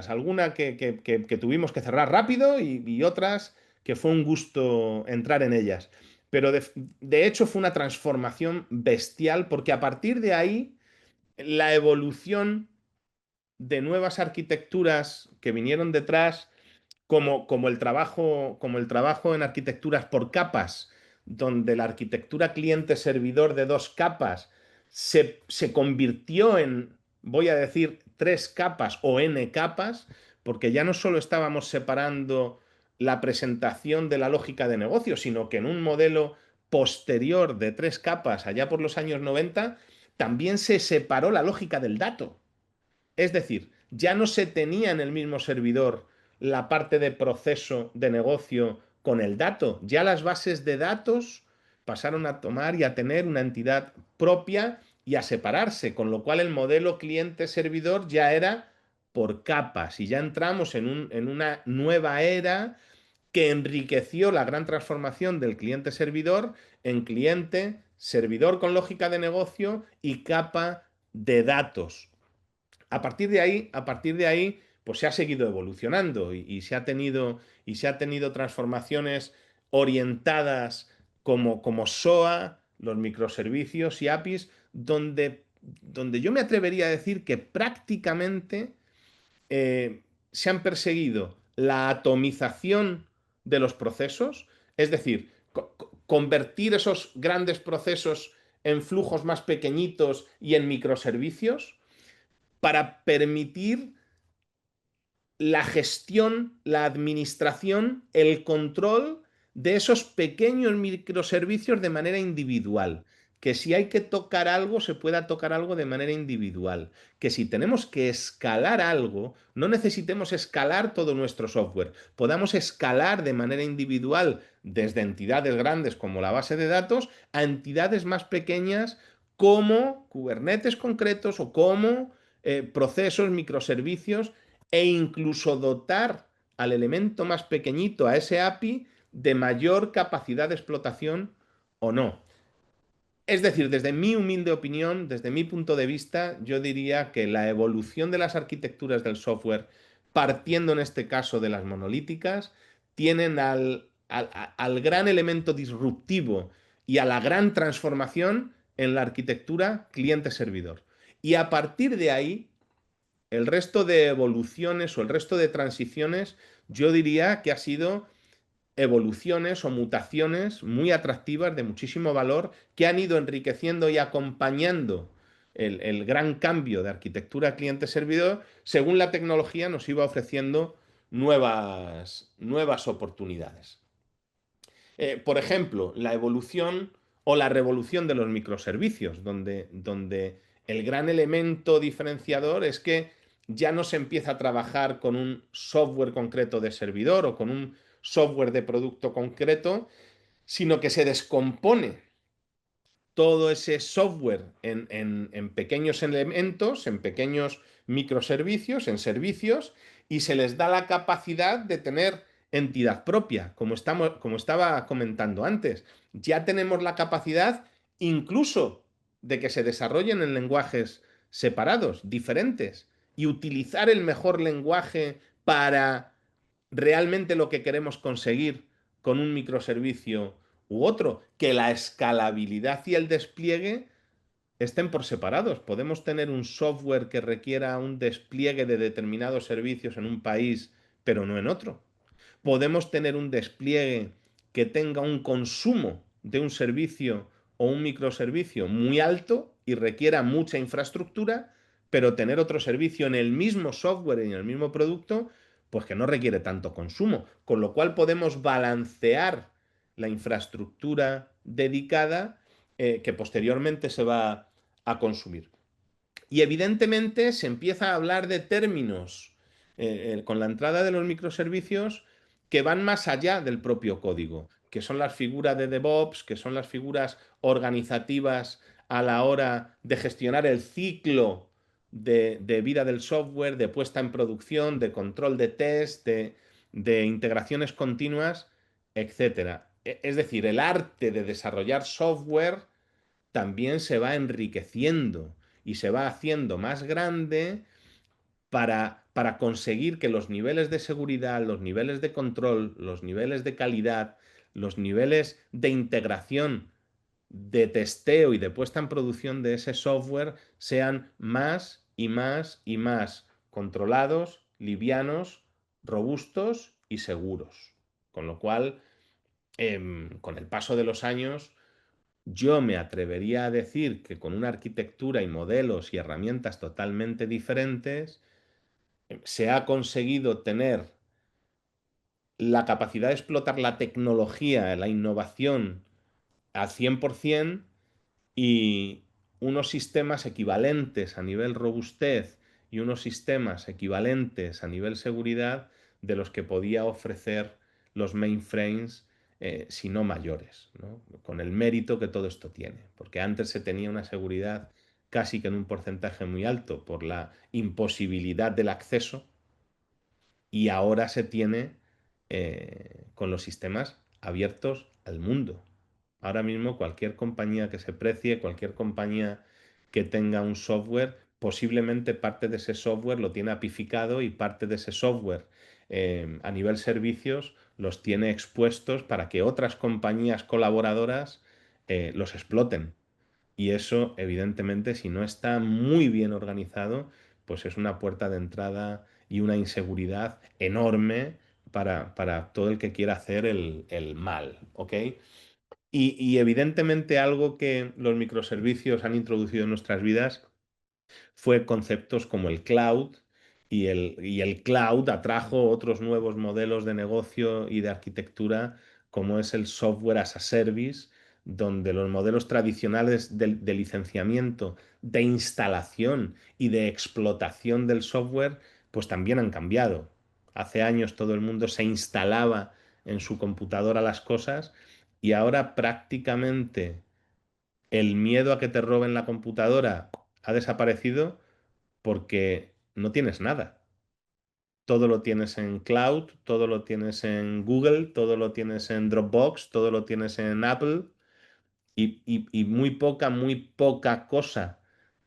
Alguna que tuvimos que cerrar rápido y otras que fue un gusto entrar en ellas. Pero de hecho fue una transformación bestial porque a partir de ahí la evolución de nuevas arquitecturas que vinieron detrás como el trabajo en arquitecturas por capas, donde la arquitectura cliente-servidor de 2 capas se convirtió en, voy a decir, 3 capas o n capas, porque ya no solo estábamos separando la presentación de la lógica de negocio, sino que en un modelo posterior de 3 capas, allá por los años 90, también se separó la lógica del dato. Es decir, ya no se tenía en el mismo servidor la parte de proceso de negocio con el dato. Ya las bases de datos pasaron a tomar y a tener una entidad propia y a separarse, con lo cual el modelo cliente-servidor ya era por capas y ya entramos en una nueva era que enriqueció la gran transformación del cliente-servidor en cliente-servidor con lógica de negocio y capa de datos. A partir de ahí, pues se ha seguido evolucionando y se ha tenido transformaciones orientadas como SOA, los microservicios y APIs, donde yo me atrevería a decir que prácticamente se han perseguido la atomización de los procesos, es decir, convertir esos grandes procesos en flujos más pequeñitos y en microservicios para permitir la gestión, la administración, el control de esos pequeños microservicios de manera individual. Que si hay que tocar algo, se pueda tocar algo de manera individual. Que si tenemos que escalar algo, no necesitemos escalar todo nuestro software. Podamos escalar de manera individual desde entidades grandes como la base de datos a entidades más pequeñas como Kubernetes concretos o como procesos, microservicios e incluso dotar al elemento más pequeñito, a ese API, de mayor capacidad de explotación o no. Es decir, desde mi humilde opinión, desde mi punto de vista, yo diría que la evolución de las arquitecturas del software, partiendo en este caso de las monolíticas, tienen al gran elemento disruptivo y a la gran transformación en la arquitectura cliente-servidor. Y a partir de ahí, el resto de evoluciones o el resto de transiciones, yo diría que ha sido evoluciones o mutaciones muy atractivas, de muchísimo valor, que han ido enriqueciendo y acompañando el gran cambio de arquitectura cliente-servidor según la tecnología nos iba ofreciendo nuevas oportunidades. Por ejemplo, la evolución o la revolución de los microservicios, donde el gran elemento diferenciador es que ya no se empieza a trabajar con un software concreto de servidor o con un software de producto concreto, sino que se descompone todo ese software en pequeños elementos, en pequeños microservicios, en servicios, y se les da la capacidad de tener entidad propia, como estaba comentando antes. Ya tenemos la capacidad incluso de que se desarrollen en lenguajes separados, diferentes, y utilizar el mejor lenguaje para realmente lo que queremos conseguir con un microservicio u otro, que la escalabilidad y el despliegue estén por separados. Podemos tener un software que requiera un despliegue de determinados servicios en un país, pero no en otro. Podemos tener un despliegue que tenga un consumo de un servicio o un microservicio muy alto y requiera mucha infraestructura, pero tener otro servicio en el mismo software y en el mismo producto, pues que no requiere tanto consumo. Con lo cual podemos balancear la infraestructura dedicada que posteriormente se va a consumir. Y evidentemente se empieza a hablar de términos con la entrada de los microservicios que van más allá del propio código, que son las figuras de DevOps, que son las figuras organizativas a la hora de gestionar el ciclo de vida del software, de puesta en producción, de control de test, de integraciones continuas, etcétera. Es decir, el arte de desarrollar software también se va enriqueciendo y se va haciendo más grande para conseguir que los niveles de seguridad, los niveles de control, los niveles de calidad, los niveles de integración, de testeo y de puesta en producción de ese software sean más y más y más controlados, livianos, robustos y seguros. Con lo cual, con el paso de los años, yo me atrevería a decir que con una arquitectura y modelos y herramientas totalmente diferentes, se ha conseguido tener la capacidad de explotar la tecnología, la innovación al 100% y unos sistemas equivalentes a nivel robustez y unos sistemas equivalentes a nivel seguridad de los que podía ofrecer los mainframes, si no mayores, ¿no? Con el mérito que todo esto tiene, porque antes se tenía una seguridad casi que en un porcentaje muy alto por la imposibilidad del acceso y ahora se tiene con los sistemas abiertos al mundo. Ahora mismo cualquier compañía que se precie, cualquier compañía que tenga un software, posiblemente parte de ese software lo tiene apificado y parte de ese software a nivel servicios los tiene expuestos para que otras compañías colaboradoras los exploten. Y eso, evidentemente, si no está muy bien organizado, pues es una puerta de entrada y una inseguridad enorme para todo el que quiera hacer el mal, ¿ok? Y evidentemente algo que los microservicios han introducido en nuestras vidas fue conceptos como el cloud y el cloud atrajo otros nuevos modelos de negocio y de arquitectura como es el software as a service, donde los modelos tradicionales de licenciamiento, de instalación y de explotación del software pues también han cambiado. Hace años todo el mundo se instalaba en su computadora las cosas y ahora prácticamente el miedo a que te roben la computadora ha desaparecido porque no tienes nada. Todo lo tienes en cloud, todo lo tienes en Google, todo lo tienes en Dropbox, todo lo tienes en Apple y muy poca cosa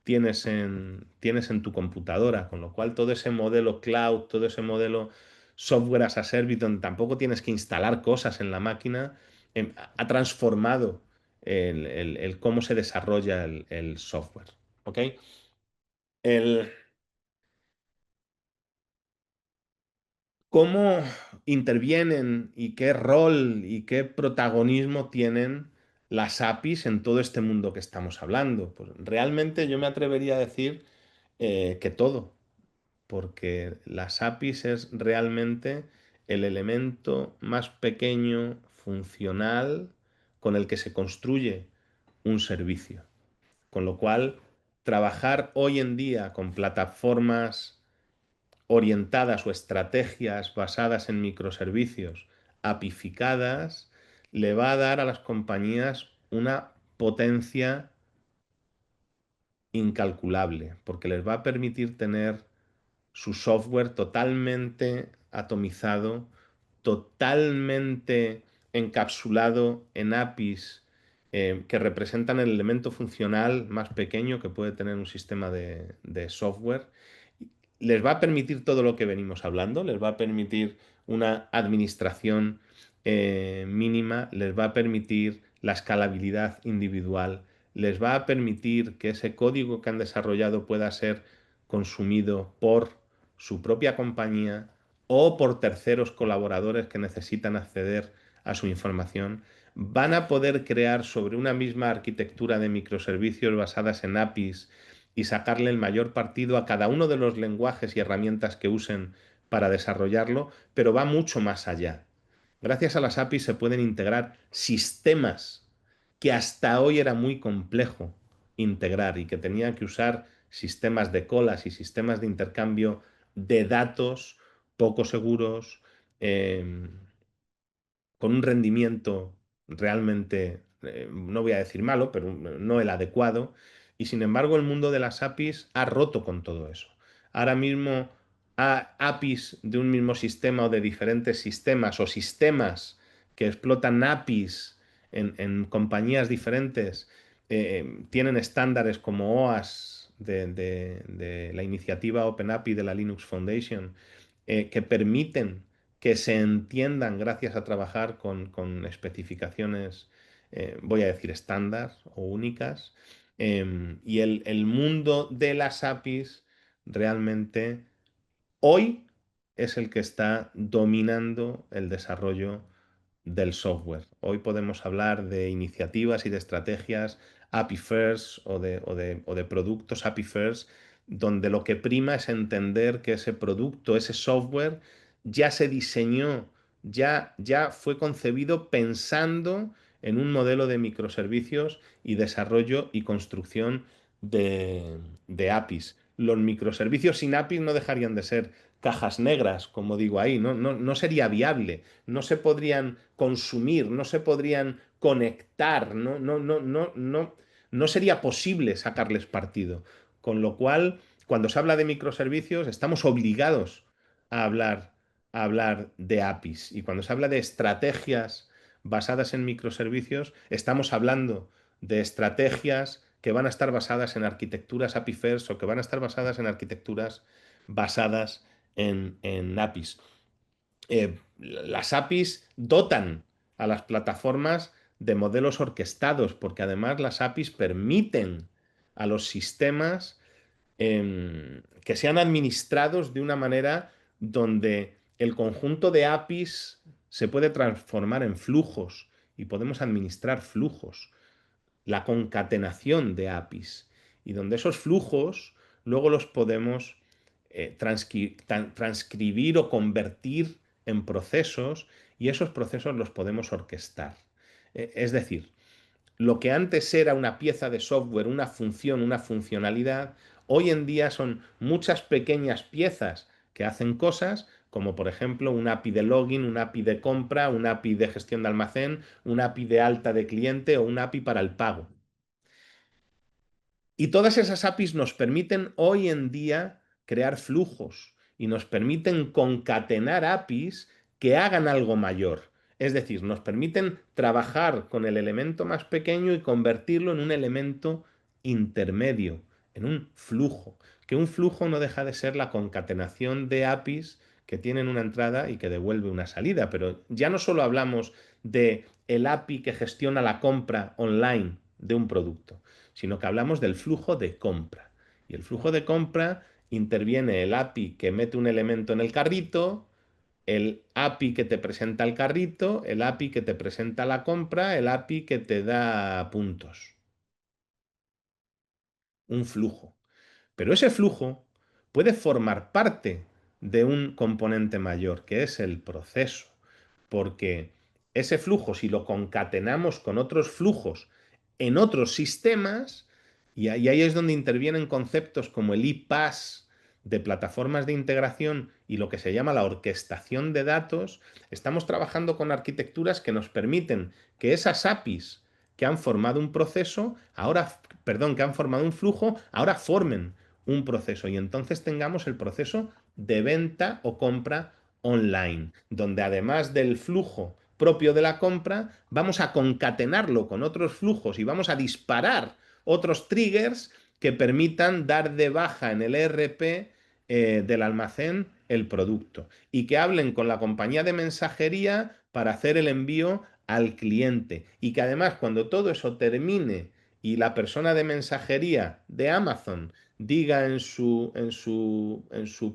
tienes en tu computadora, con lo cual todo ese modelo cloud, todo ese modelo software as a service, donde tampoco tienes que instalar cosas en la máquina, ha transformado el cómo se desarrolla el software. ¿Ok? El, ¿Cómo intervienen y qué rol y qué protagonismo tienen las APIs en todo este mundo que estamos hablando? Pues realmente yo me atrevería a decir que todo, porque las APIs es realmente el elemento más pequeño, funcional, con el que se construye un servicio. Con lo cual, trabajar hoy en día con plataformas orientadas o estrategias basadas en microservicios apificadas le va a dar a las compañías una potencia incalculable, porque les va a permitir tener su software totalmente atomizado, totalmente encapsulado en APIs que representan el elemento funcional más pequeño que puede tener un sistema de software. Les va a permitir todo lo que venimos hablando, les va a permitir una administración mínima, les va a permitir la escalabilidad individual, les va a permitir que ese código que han desarrollado pueda ser consumido por su propia compañía o por terceros colaboradores que necesitan acceder a su información, van a poder crear sobre una misma arquitectura de microservicios basadas en APIs y sacarle el mayor partido a cada uno de los lenguajes y herramientas que usen para desarrollarlo, pero va mucho más allá. Gracias a las APIs se pueden integrar sistemas que hasta hoy era muy complejo integrar y que tenían que usar sistemas de colas y sistemas de intercambio de datos poco seguros, con un rendimiento realmente, no voy a decir malo, pero no el adecuado. Y sin embargo, el mundo de las APIs ha roto con todo eso. Ahora mismo, APIs de un mismo sistema o de diferentes sistemas o sistemas que explotan APIs en compañías diferentes tienen estándares como OAS de la iniciativa OpenAPI de la Linux Foundation que permiten que se entiendan gracias a trabajar con especificaciones, voy a decir estándar o únicas. Y el mundo de las APIs realmente hoy es el que está dominando el desarrollo del software. Hoy podemos hablar de iniciativas y de estrategias API First o de productos API First, donde lo que prima es entender que ese producto, ese software, ya se diseñó, ya fue concebido pensando en un modelo de microservicios y desarrollo y construcción de APIs. Los microservicios sin APIs no dejarían de ser cajas negras, como digo ahí, no sería viable, no se podrían consumir, no se podrían conectar, no sería posible sacarles partido. Con lo cual, cuando se habla de microservicios, estamos obligados a hablar hablar de APIs. Y cuando se habla de estrategias basadas en microservicios, estamos hablando de estrategias que van a estar basadas en arquitecturas API First o que van a estar basadas en arquitecturas basadas en APIs. Las APIs dotan a las plataformas de modelos orquestados, porque además las APIs permiten a los sistemas que sean administrados de una manera donde el conjunto de APIs se puede transformar en flujos y podemos administrar flujos, la concatenación de APIs, y donde esos flujos luego los podemos transcribir o convertir en procesos, y esos procesos los podemos orquestar. Es decir, lo que antes era una pieza de software, una función, una funcionalidad, hoy en día son muchas pequeñas piezas que hacen cosas, como por ejemplo un API de login, un API de compra, un API de gestión de almacén, un API de alta de cliente o un API para el pago. Y todas esas APIs nos permiten hoy en día crear flujos y nos permiten concatenar APIs que hagan algo mayor. Es decir, nos permiten trabajar con el elemento más pequeño y convertirlo en un elemento intermedio, en un flujo. Que un flujo no deja de ser la concatenación de APIs que tienen una entrada y que devuelve una salida. Pero ya no solo hablamos de el API que gestiona la compra online de un producto, sino que hablamos del flujo de compra. Y el flujo de compra interviene el API que mete un elemento en el carrito, el API que te presenta el carrito, el API que te presenta la compra, el API que te da puntos. Un flujo. Pero ese flujo puede formar parte de un componente mayor, que es el proceso, porque ese flujo, si lo concatenamos con otros flujos en otros sistemas, y ahí es donde intervienen conceptos como el iPaaS de plataformas de integración y lo que se llama la orquestación de datos, estamos trabajando con arquitecturas que nos permiten que esas APIs que han formado un proceso, ahora, perdón, que han formado un flujo, ahora formen un proceso y entonces tengamos el proceso de venta o compra online, donde además del flujo propio de la compra, vamos a concatenarlo con otros flujos y vamos a disparar otros triggers que permitan dar de baja en el ERP del almacén el producto y que hablen con la compañía de mensajería para hacer el envío al cliente y que además cuando todo eso termine y la persona de mensajería de Amazon diga en su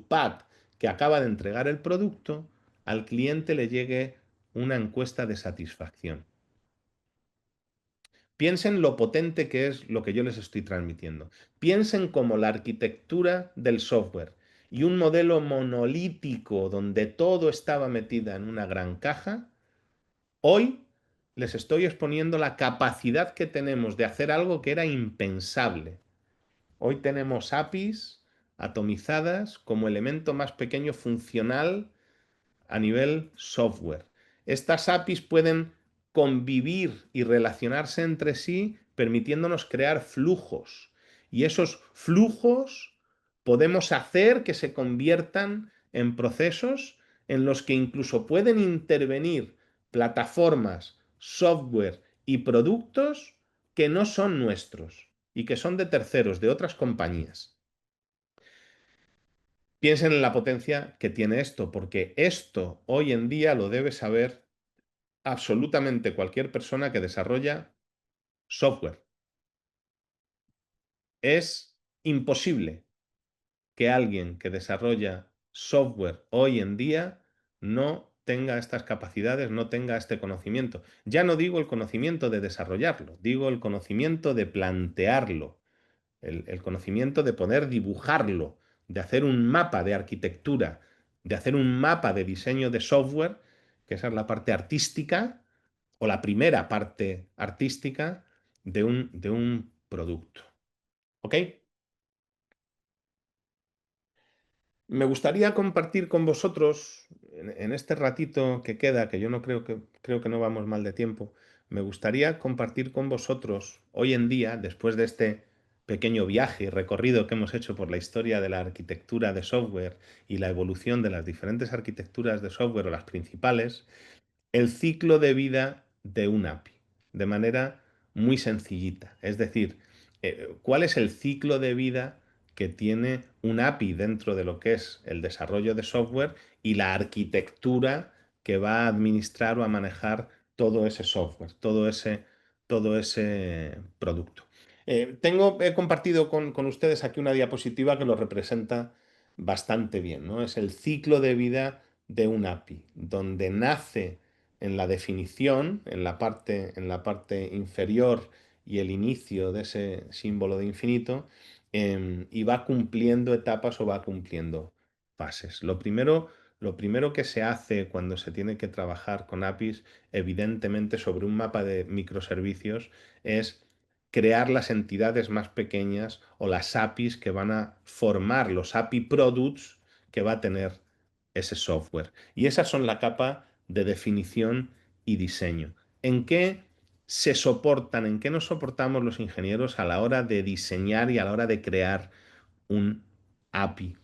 pad que acaba de entregar el producto, al cliente le llegue una encuesta de satisfacción. Piensen lo potente que es lo que yo les estoy transmitiendo. Piensen como la arquitectura del software y un modelo monolítico donde todo estaba metida en una gran caja. Hoy les estoy exponiendo la capacidad que tenemos de hacer algo que era impensable. Hoy tenemos APIs atomizadas como elemento más pequeño funcional a nivel software. Estas APIs pueden convivir y relacionarse entre sí, permitiéndonos crear flujos. Y esos flujos podemos hacer que se conviertan en procesos en los que incluso pueden intervenir plataformas, software y productos que no son nuestros y que son de terceros, de otras compañías. Piensen en la potencia que tiene esto, porque esto hoy en día lo debe saber absolutamente cualquier persona que desarrolla software. Es imposible que alguien que desarrolla software hoy en día no tenga estas capacidades, no tenga este conocimiento. Ya no digo el conocimiento de desarrollarlo, digo el conocimiento de plantearlo, el conocimiento de poder dibujarlo, de hacer un mapa de arquitectura, de hacer un mapa de diseño de software, que esa es la parte artística o la primera parte artística de un producto. ¿Ok? Me gustaría compartir con vosotros en este ratito que queda, que yo no creo que no vamos mal de tiempo, me gustaría compartir con vosotros hoy en día, después de este pequeño viaje y recorrido que hemos hecho por la historia de la arquitectura de software y la evolución de las diferentes arquitecturas de software o las principales, el ciclo de vida de un API, de manera muy sencillita. Es decir, ¿cuál es el ciclo de vida que tiene un API dentro de lo que es el desarrollo de software y la arquitectura que va a administrar o a manejar todo ese software, todo ese producto? He compartido con ustedes aquí una diapositiva que lo representa bastante bien, ¿no? Es el ciclo de vida de un API, donde nace en la definición, en la parte inferior y el inicio de ese símbolo de infinito, y va cumpliendo etapas o va cumpliendo fases. Lo primero que se hace cuando se tiene que trabajar con APIs, evidentemente sobre un mapa de microservicios, es crear las entidades más pequeñas o las APIs que van a formar los API products que va a tener ese software. Y esas son la capa de definición y diseño. ¿En qué se soportan, en qué nos soportamos los ingenieros a la hora de diseñar y a la hora de crear un API?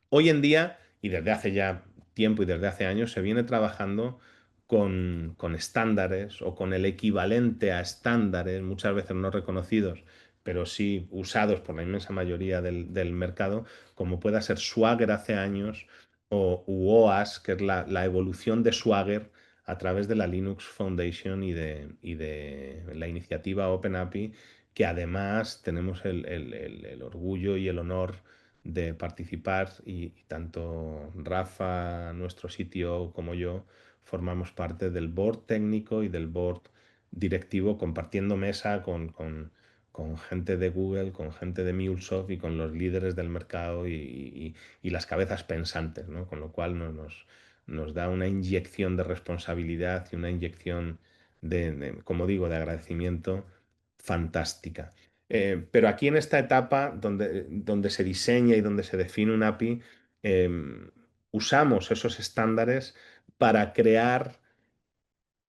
Hoy en día, y desde hace ya tiempo y desde hace años, se viene trabajando con estándares o con el equivalente a estándares, muchas veces no reconocidos, pero sí usados por la inmensa mayoría del mercado, como pueda ser Swagger hace años o OAS, que es la evolución de Swagger a través de la Linux Foundation y de la iniciativa OpenAPI, que además tenemos el orgullo y el honor de participar y tanto Rafa, nuestro sitio, como yo formamos parte del board técnico y del board directivo, compartiendo mesa con gente de Google, con gente de MuleSoft y con los líderes del mercado y las cabezas pensantes, ¿no? Con lo cual nos da una inyección de responsabilidad y una inyección como digo, de agradecimiento fantástica. Pero aquí en esta etapa donde se diseña y donde se define un API, eh, usamos esos estándares para crear,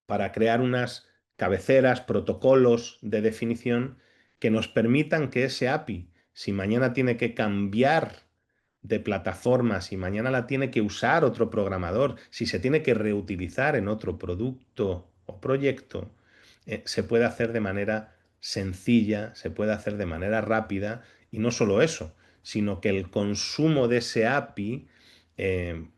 para crear unas cabeceras, protocolos de definición que nos permitan que ese API, si mañana tiene que cambiar de plataforma, si mañana la tiene que usar otro programador, si se tiene que reutilizar en otro producto o proyecto, se puede hacer de manera sencilla, se puede hacer de manera rápida y no solo eso, sino que el consumo de ese API, eh,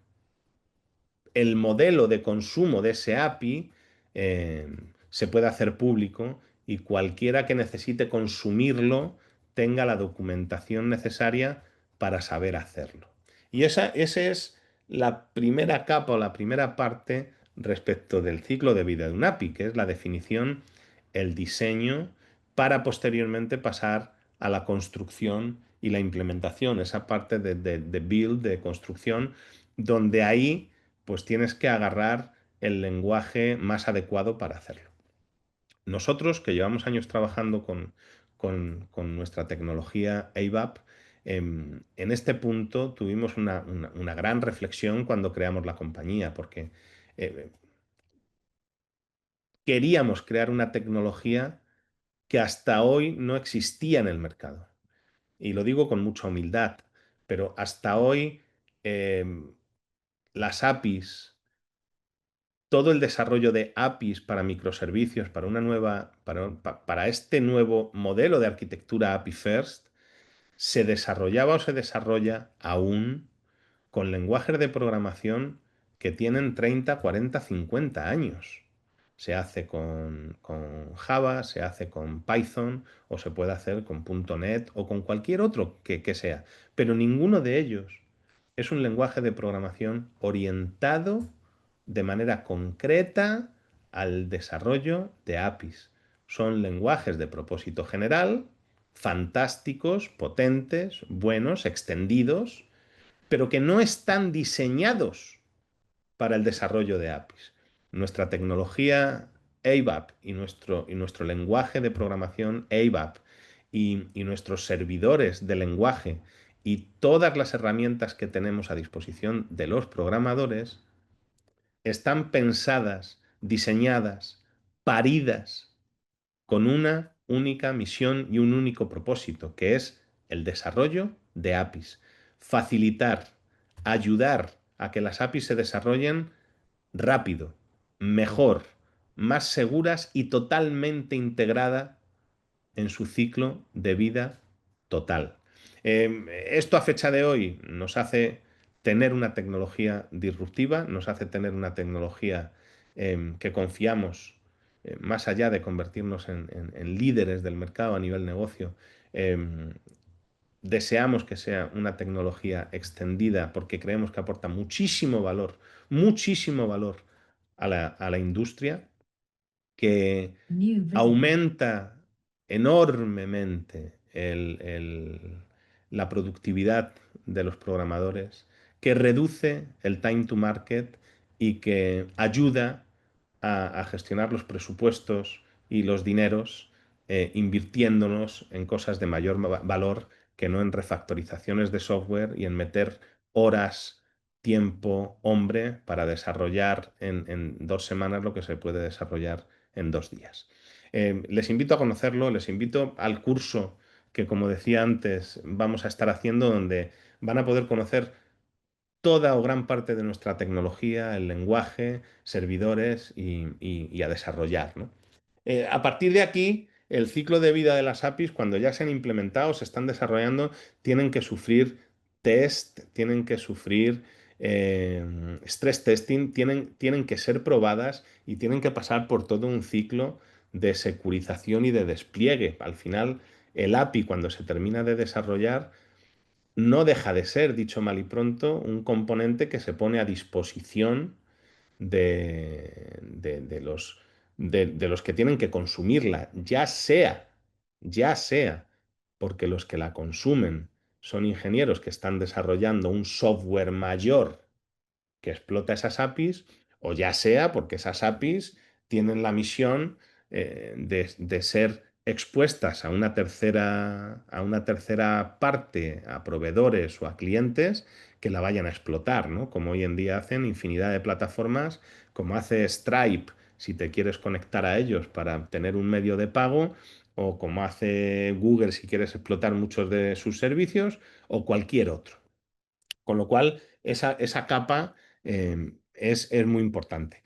el modelo de consumo de ese API se puede hacer público y cualquiera que necesite consumirlo tenga la documentación necesaria para saber hacerlo. Y esa es la primera capa o la primera parte respecto del ciclo de vida de un API, que es la definición, el diseño, para posteriormente pasar a la construcción y la implementación, esa parte de build, de construcción, donde ahí pues tienes que agarrar el lenguaje más adecuado para hacerlo. Nosotros, que llevamos años trabajando con nuestra tecnología ABAP, en este punto tuvimos una gran reflexión cuando creamos la compañía, porque eh, queríamos crear una tecnología que hasta hoy no existía en el mercado. Y lo digo con mucha humildad, pero hasta hoy las APIs, todo el desarrollo de APIs para microservicios, para este nuevo modelo de arquitectura API First, se desarrollaba o se desarrolla aún con lenguajes de programación que tienen 30, 40, 50 años. Se hace con Java, se hace con Python o se puede hacer con .NET o con cualquier otro que sea. Pero ninguno de ellos es un lenguaje de programación orientado de manera concreta al desarrollo de APIs. Son lenguajes de propósito general, fantásticos, potentes, buenos, extendidos, pero que no están diseñados para el desarrollo de APIs. Nuestra tecnología ABAP y nuestro lenguaje de programación ABAP y nuestros servidores de lenguaje y todas las herramientas que tenemos a disposición de los programadores están pensadas, diseñadas, paridas con una única misión y un único propósito, que es el desarrollo de APIs. Facilitar, ayudar a que las APIs se desarrollen rápido, mejor, más seguras y totalmente integrada en su ciclo de vida total. Esto a fecha de hoy nos hace tener una tecnología disruptiva, nos hace tener una tecnología que confiamos, más allá de convertirnos en líderes del mercado a nivel negocio. em, Deseamos que sea una tecnología extendida porque creemos que aporta muchísimo valor a la industria, que aumenta enormemente la productividad de los programadores, que reduce el time to market y que ayuda a gestionar los presupuestos y los dineros, invirtiéndonos en cosas de mayor valor que no en refactorizaciones de software y en meter horas, tiempo, hombre para desarrollar en 2 semanas lo que se puede desarrollar en 2 días. Les invito a conocerlo, les invito al curso que, como decía antes, vamos a estar haciendo, donde van a poder conocer toda o gran parte de nuestra tecnología, el lenguaje, servidores y a desarrollar, ¿no? A partir de aquí, el ciclo de vida de las APIs, cuando ya se han implementado, se están desarrollando, tienen que sufrir test, tienen que sufrir eh, stress testing, tienen que ser probadas y tienen que pasar por todo un ciclo de securización y de despliegue. Al final, el API, cuando se termina de desarrollar, no deja de ser, dicho mal y pronto, un componente que se pone a disposición de los que tienen que consumirla, ya sea porque los que la consumen son ingenieros que están desarrollando un software mayor que explota esas APIs, o ya sea porque esas APIs tienen la misión de ser expuestas a una tercera parte, a proveedores o a clientes que la vayan a explotar, ¿no? Como hoy en día hacen infinidad de plataformas, como hace Stripe si te quieres conectar a ellos para tener un medio de pago, o como hace Google si quieres explotar muchos de sus servicios, o cualquier otro. Con lo cual, esa capa es muy importante.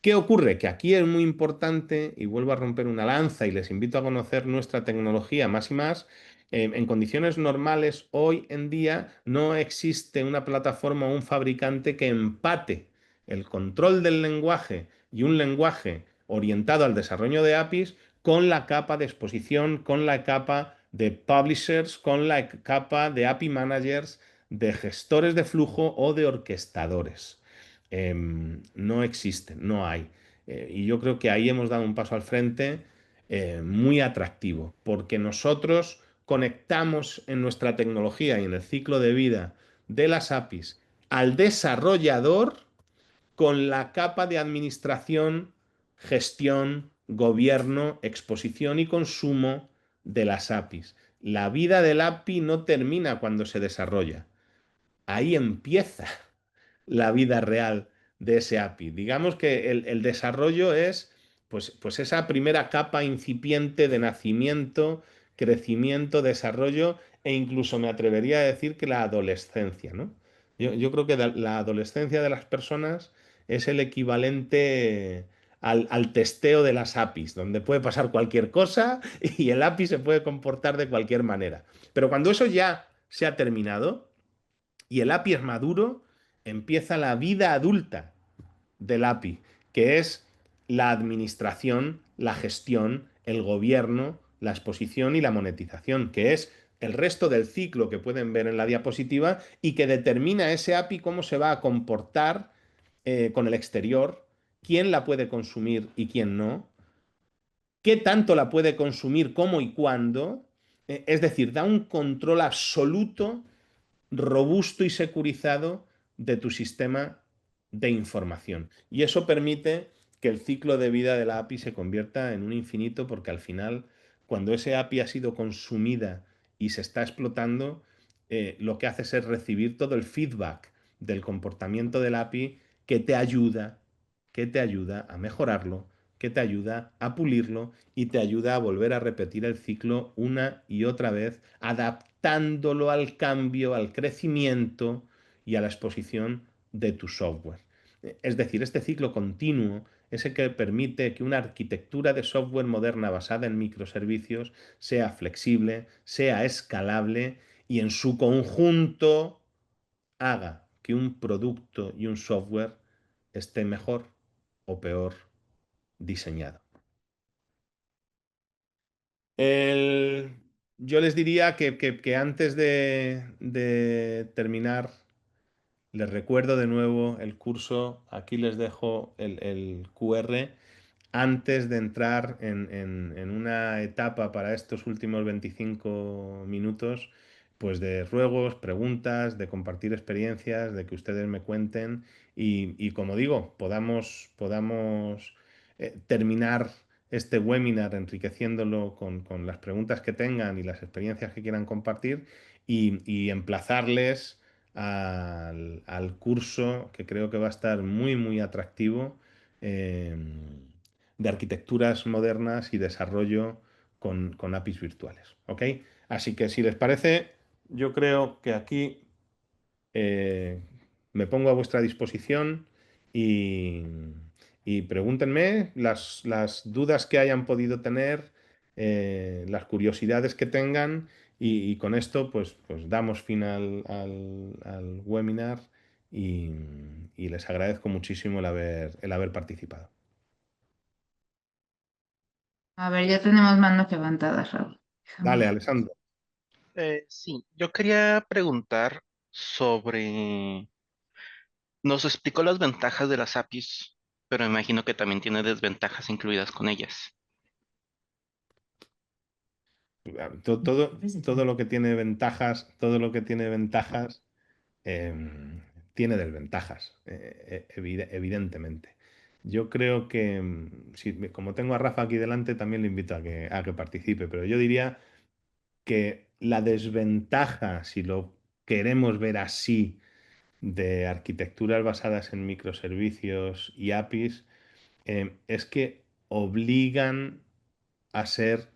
¿Qué ocurre? Que aquí es muy importante, y vuelvo a romper una lanza y les invito a conocer nuestra tecnología más y más. En condiciones normales, hoy en día, no existe una plataforma o un fabricante que empate el control del lenguaje y un lenguaje orientado al desarrollo de APIs con la capa de exposición, con la capa de publishers, con la capa de API managers, de gestores de flujo o de orquestadores. No existen, no hay. Y yo creo que ahí hemos dado un paso al frente muy atractivo, porque nosotros conectamos en nuestra tecnología y en el ciclo de vida de las APIs al desarrollador con la capa de administración, gestión, gobierno, exposición y consumo de las APIs. La vida del API no termina cuando se desarrolla. Ahí empieza la vida real de ese API. Digamos que el desarrollo es pues esa primera capa incipiente de nacimiento, crecimiento, desarrollo, e incluso me atrevería a decir que la adolescencia, ¿no? Yo creo que la adolescencia de las personas es el equivalente al testeo de las APIs, donde puede pasar cualquier cosa y el API se puede comportar de cualquier manera. Pero cuando eso ya se ha terminado y el API es maduro, empieza la vida adulta del API, que es la administración, la gestión, el gobierno, la exposición y la monetización, que es el resto del ciclo que pueden ver en la diapositiva y que determina ese API cómo se va a comportar con el exterior, quién la puede consumir y quién no, qué tanto la puede consumir, cómo y cuándo. Es decir, da un control absoluto, robusto y securizado de tu sistema de información. Y eso permite que el ciclo de vida de la API se convierta en un infinito, porque al final, cuando ese API ha sido consumida y se está explotando, lo que haces es recibir todo el feedback del comportamiento del API que te ayuda a mejorarlo, que te ayuda a pulirlo y te ayuda a volver a repetir el ciclo una y otra vez, adaptándolo al cambio, al crecimiento y a la exposición de tu software. Es decir, este ciclo continuo es el que permite que una arquitectura de software moderna basada en microservicios sea flexible, sea escalable y en su conjunto haga que un producto y un software esté mejor o peor diseñado. El- yo les diría que antes de terminar, les recuerdo de nuevo el curso. Aquí les dejo el QR antes de entrar en una etapa para estos últimos 25 minutos, pues de ruegos, preguntas, de compartir experiencias, de que ustedes me cuenten y como digo, podamos terminar este webinar enriqueciéndolo con las preguntas que tengan y las experiencias que quieran compartir y emplazarles al curso que creo que va a estar muy, muy atractivo. eh, de arquitecturas modernas y desarrollo con APIs virtuales. ¿Ok? Así que si les parece, yo creo que aquí eh, me pongo a vuestra disposición y, y pregúntenme las dudas que hayan podido tener, las curiosidades que tengan y con esto pues damos fin al webinar y, y les agradezco muchísimo el haber participado. A ver, ya tenemos manos levantadas, Raúl. Dale, Déjame. Alessandro. Sí, yo quería preguntar sobre... Nos explicó las ventajas de las APIs, pero imagino que también tiene desventajas incluidas con ellas. Todo lo que tiene ventajas, todo lo que tiene ventajas, tiene desventajas, evidentemente. Yo creo que, como tengo a Rafa aquí delante, también le invito a que participe, pero yo diría que la desventaja, si lo queremos ver así, de arquitecturas basadas en microservicios y APIs, es que obligan a ser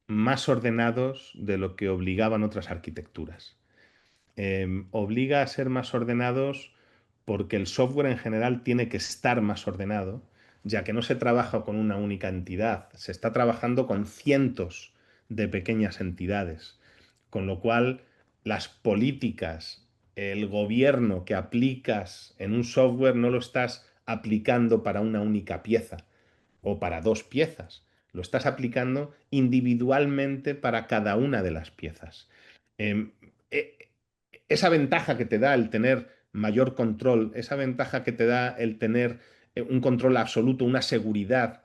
más ordenados de lo que obligaban otras arquitecturas. Obliga a ser más ordenados porque el software en general tiene que estar más ordenado, ya que no se trabaja con una única entidad, se está trabajando con cientos de pequeñas entidades, con lo cual las políticas, el gobierno que aplicas en un software no lo estás aplicando para una única pieza o para dos piezas, lo estás aplicando individualmente para cada una de las piezas. Em, eh, Esa ventaja que te da el tener mayor control, esa ventaja que te da el tener un control absoluto, una seguridad,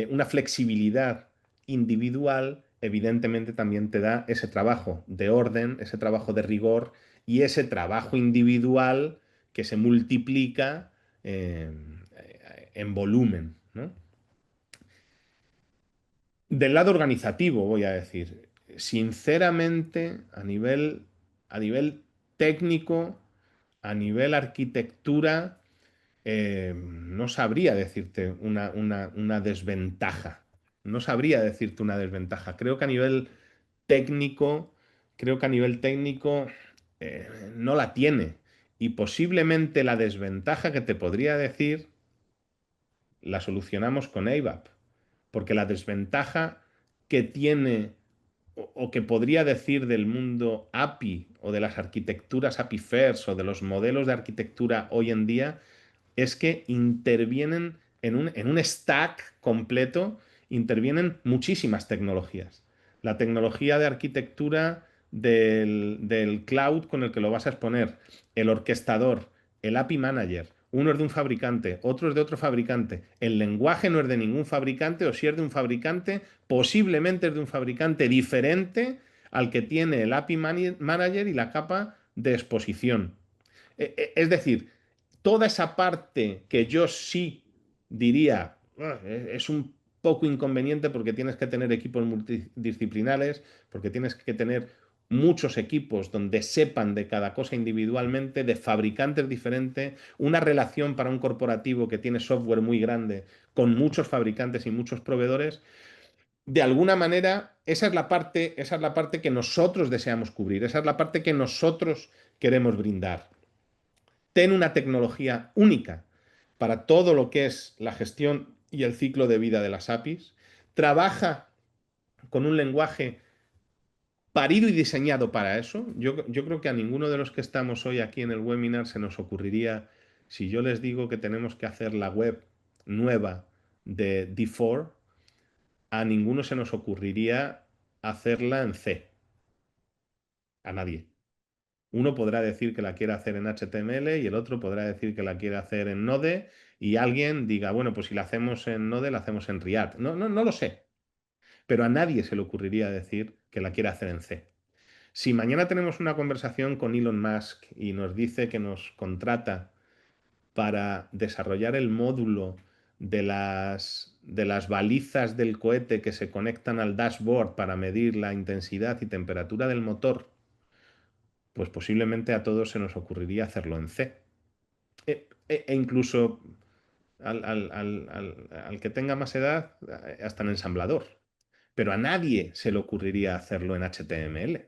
una flexibilidad individual, evidentemente también te da ese trabajo de orden, ese trabajo de rigor y ese trabajo individual que se multiplica eh, en volumen, ¿no? Del lado organizativo, voy a decir, sinceramente, a nivel técnico, a nivel arquitectura, no sabría decirte una desventaja. No sabría decirte una desventaja. Técnico, creo que a nivel técnico no la tiene. Y posiblemente la desventaja que te podría decir la solucionamos con ABAP. Porque la desventaja que tiene o que podría decir del mundo API o de las arquitecturas API First o de los modelos de arquitectura hoy en día es que intervienen en un stack completo, intervienen muchísimas tecnologías. La tecnología de arquitectura del cloud con el que lo vas a exponer, el orquestador, el API Manager, uno es de un fabricante, otro es de otro fabricante. El lenguaje no es de ningún fabricante, o si es de un fabricante, posiblemente es de un fabricante diferente al que tiene el API Manager y la capa de exposición. Es decir, toda esa parte que yo sí diría es un poco inconveniente porque tienes que tener equipos multidisciplinares, porque tienes que tener muchos equipos donde sepan de cada cosa individualmente, de fabricantes diferentes, una relación para un corporativo que tiene software muy grande con muchos fabricantes y muchos proveedores. De alguna manera, esa es la parte que nosotros deseamos cubrir, esa es la parte que nosotros queremos brindar. Ten una tecnología única para todo lo que es la gestión y el ciclo de vida de las APIs. Trabaja con un lenguaje parido y diseñado para eso. Yo creo que a ninguno de los que estamos hoy aquí en el webinar se nos ocurriría, si yo les digo que tenemos que hacer la web nueva de D4, a ninguno se nos ocurriría hacerla en C. A nadie. Uno podrá decir que la quiere hacer en HTML y el otro podrá decir que la quiere hacer en Node y alguien diga, bueno, pues si la hacemos en Node, la hacemos en React. No lo sé. Pero a nadie se le ocurriría decir que la quiere hacer en C. Si mañana tenemos una conversación con Elon Musk y nos dice que nos contrata para desarrollar el módulo de las balizas del cohete que se conectan al dashboard para medir la intensidad y temperatura del motor, pues posiblemente a todos se nos ocurriría hacerlo en C. E incluso al que tenga más edad, hasta en ensamblador. Pero a nadie se le ocurriría hacerlo en HTML.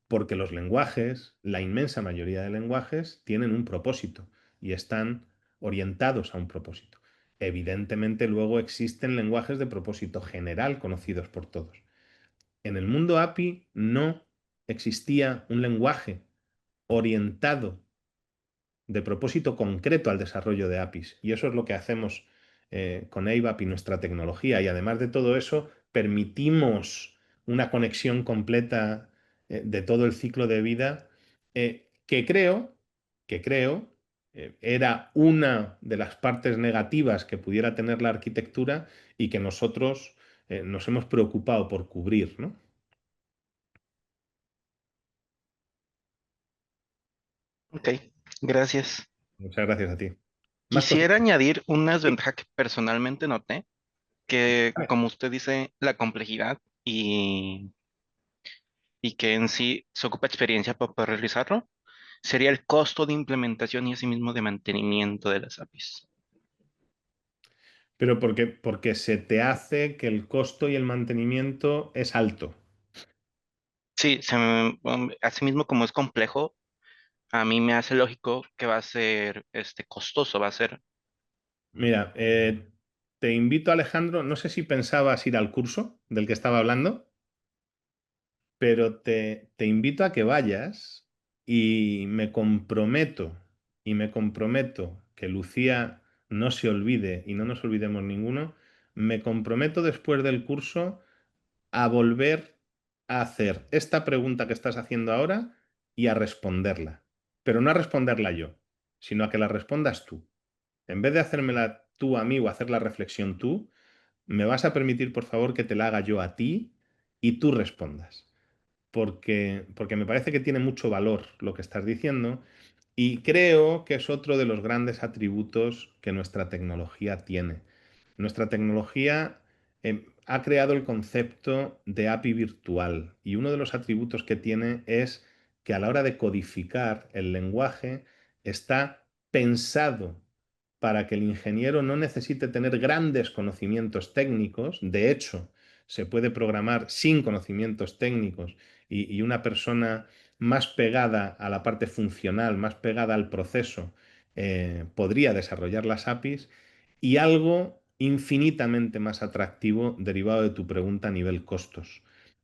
Porque los lenguajes, la inmensa mayoría de lenguajes, tienen un propósito y están orientados a un propósito. Evidentemente, luego existen lenguajes de propósito general conocidos por todos. En el mundo API no existía un lenguaje orientado de propósito concreto al desarrollo de APIs. Y eso es lo que hacemos con ABAP y nuestra tecnología. Y además de todo eso, permitimos una conexión completa de todo el ciclo de vida que creo era una de las partes negativas que pudiera tener la arquitectura y que nosotros nos hemos preocupado por cubrir, ¿no? Ok, gracias. Muchas gracias a ti. Más cosas. Quisiera añadir una desventaja que personalmente noté, que como usted dice, la complejidad y que en sí se ocupa experiencia para poder realizarlo, sería el costo de implementación y asimismo de mantenimiento de las APIs. Pero porque se te hace que el costo y el mantenimiento es alto. Sí, asimismo como es complejo, a mí me hace lógico que va a ser costoso, va a ser. Mira, te invito, Alejandro, no sé si pensabas ir al curso del que estaba hablando, pero te invito a que vayas y me comprometo que Lucía no se olvide y no nos olvidemos ninguno, me comprometo después del curso a volver a hacer esta pregunta que estás haciendo ahora y a responderla. Pero no a responderla yo, sino a que la respondas tú. En vez de hacérmela tú a mí o hacer la reflexión tú, me vas a permitir, por favor, que te la haga yo a ti y tú respondas. Porque me parece que tiene mucho valor lo que estás diciendo y creo que es otro de los grandes atributos que nuestra tecnología tiene. Nuestra tecnología ha creado el concepto de API virtual y uno de los atributos que tiene es que a la hora de codificar el lenguaje está pensado para que el ingeniero no necesite tener grandes conocimientos técnicos. De hecho, se puede programar sin conocimientos técnicos y una persona más pegada a la parte funcional, más pegada al proceso, podría desarrollar las APIs y algo infinitamente más atractivo derivado de tu pregunta a nivel costos.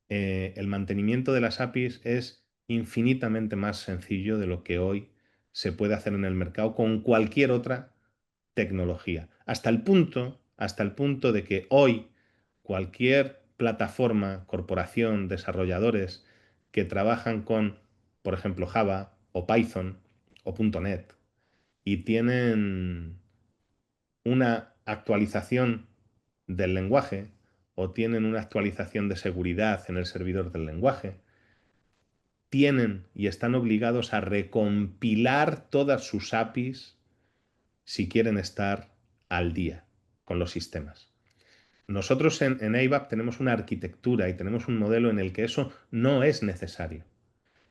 El mantenimiento de las APIs es infinitamente más sencillo de lo que hoy se puede hacer en el mercado con cualquier otra tecnología. Hasta el punto de que hoy cualquier plataforma, corporación, desarrolladores que trabajan con, por ejemplo, Java o Python o .NET y tienen una actualización del lenguaje o tienen una actualización de seguridad en el servidor del lenguaje, tienen y están obligados a recompilar todas sus APIs si quieren estar al día con los sistemas. nosotros en ABAP tenemos una arquitectura y tenemos un modelo en el que eso no es necesario.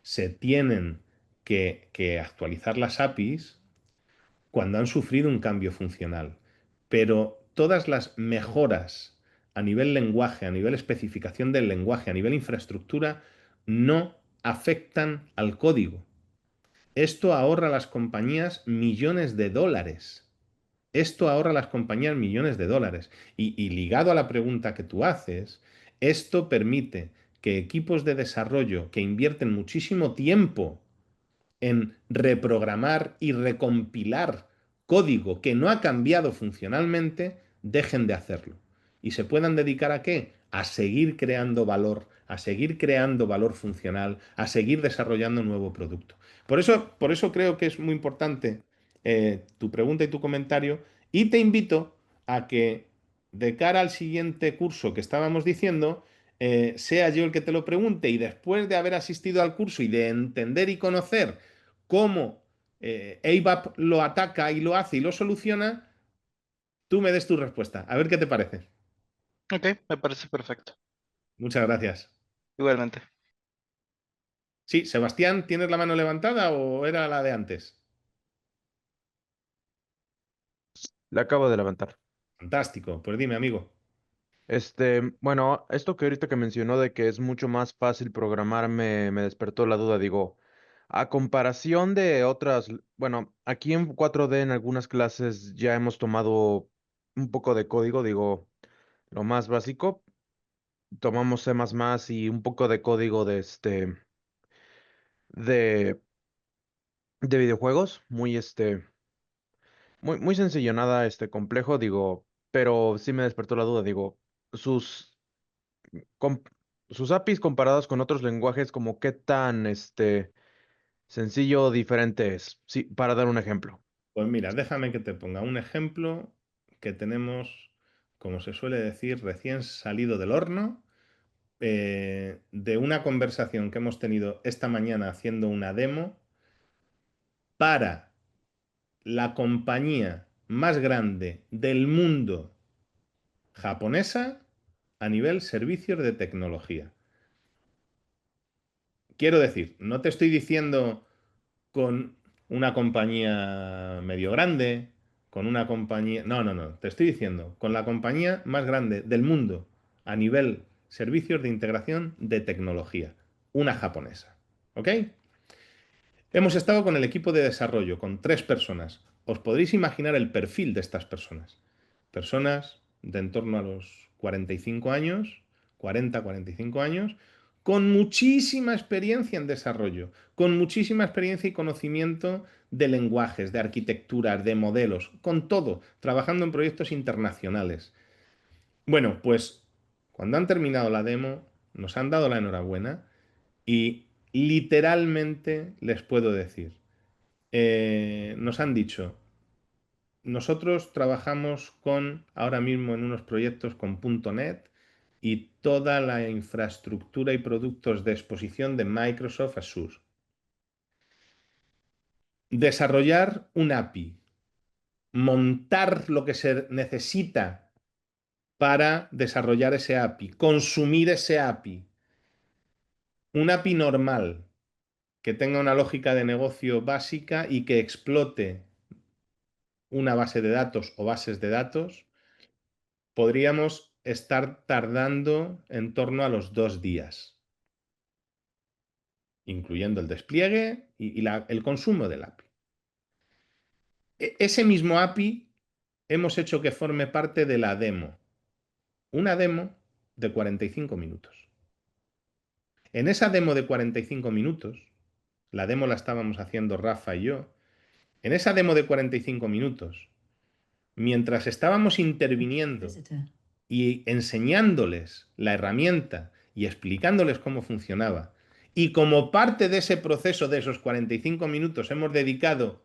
Se tienen que actualizar las APIs cuando han sufrido un cambio funcional, pero todas las mejoras a nivel lenguaje, a nivel especificación del lenguaje, a nivel infraestructura, no afectan al código. Esto ahorra a las compañías millones de dólares. Esto ahorra a las compañías millones de dólares. Y ligado a la pregunta que tú haces, esto permite que equipos de desarrollo que invierten muchísimo tiempo en reprogramar y recompilar código que no ha cambiado funcionalmente, dejen de hacerlo. ¿Y se puedan dedicar a qué? A seguir creando valor, a seguir creando valor funcional, a seguir desarrollando un nuevo producto. Por eso creo que es muy importante tu pregunta y tu comentario, y te invito a que de cara al siguiente curso que estábamos diciendo, sea yo el que te lo pregunte, y después de haber asistido al curso y de entender y conocer cómo ABAP lo ataca y lo hace y lo soluciona, tú me des tu respuesta. A ver qué te parece. Ok, me parece perfecto. Muchas gracias. Igualmente. Sí, Sebastián, ¿tienes la mano levantada o era la de antes? La acabo de levantar. Fantástico. Pues dime, amigo. Bueno, esto que ahorita que mencionó de que es mucho más fácil programar me despertó la duda. Digo, a comparación de otras, bueno, aquí en 4D en algunas clases ya hemos tomado un poco de código, digo, lo más básico. Tomamos C++ y un poco de código de, de videojuegos, muy sencillo, nada, complejo, digo, pero sí me despertó la duda, digo, sus, com- sus APIs comparados con otros lenguajes, como qué tan, sencillo o diferente es, sí, para dar un ejemplo. Pues mira, déjame que te ponga un ejemplo que tenemos, como se suele decir, recién salido del horno, de una conversación que hemos tenido esta mañana haciendo una demo para la compañía más grande del mundo japonesa a nivel servicios de tecnología. Quiero decir, no te estoy diciendo con una compañía medio grande, con una compañía... No, no, no, te estoy diciendo con la compañía más grande del mundo a nivel servicios de integración de tecnología, una japonesa. ¿Ok? Hemos estado con el equipo de desarrollo, con 3 personas. Os podréis imaginar el perfil de estas personas. Personas de en torno a los 45 años, 40, 45 años, con muchísima experiencia en desarrollo, con muchísima experiencia y conocimiento de lenguajes, de arquitecturas, de modelos, con todo, trabajando en proyectos internacionales. Bueno, pues cuando han terminado la demo, nos han dado la enhorabuena y literalmente les puedo decir, nos han dicho, nosotros trabajamos con, ahora mismo en unos proyectos con .NET y toda la infraestructura y productos de exposición de Microsoft Azure. Desarrollar un API, montar lo que se necesita para desarrollar ese API, consumir ese API, un API normal que tenga una lógica de negocio básica y que explote una base de datos o bases de datos, podríamos estar tardando en torno a los 2 días, incluyendo el despliegue y el consumo del API. Ese mismo API hemos hecho que forme parte de la demo, una demo de 45 minutos. En esa demo de 45 minutos, la demo la estábamos haciendo Rafa y yo, en esa demo de 45 minutos, mientras estábamos interviniendo y enseñándoles la herramienta y explicándoles cómo funcionaba, y como parte de ese proceso de esos 45 minutos hemos dedicado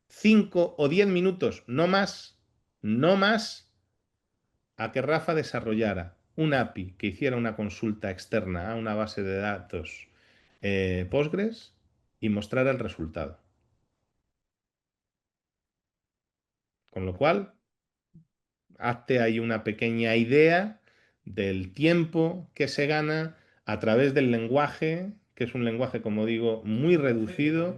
5 o 10 minutos, no más, a que Rafa desarrollara un API que hiciera una consulta externa a una base de datos Postgres y mostrara el resultado. Con lo cual, hazte ahí una pequeña idea del tiempo que se gana a través del lenguaje, que es un lenguaje, como digo, muy reducido,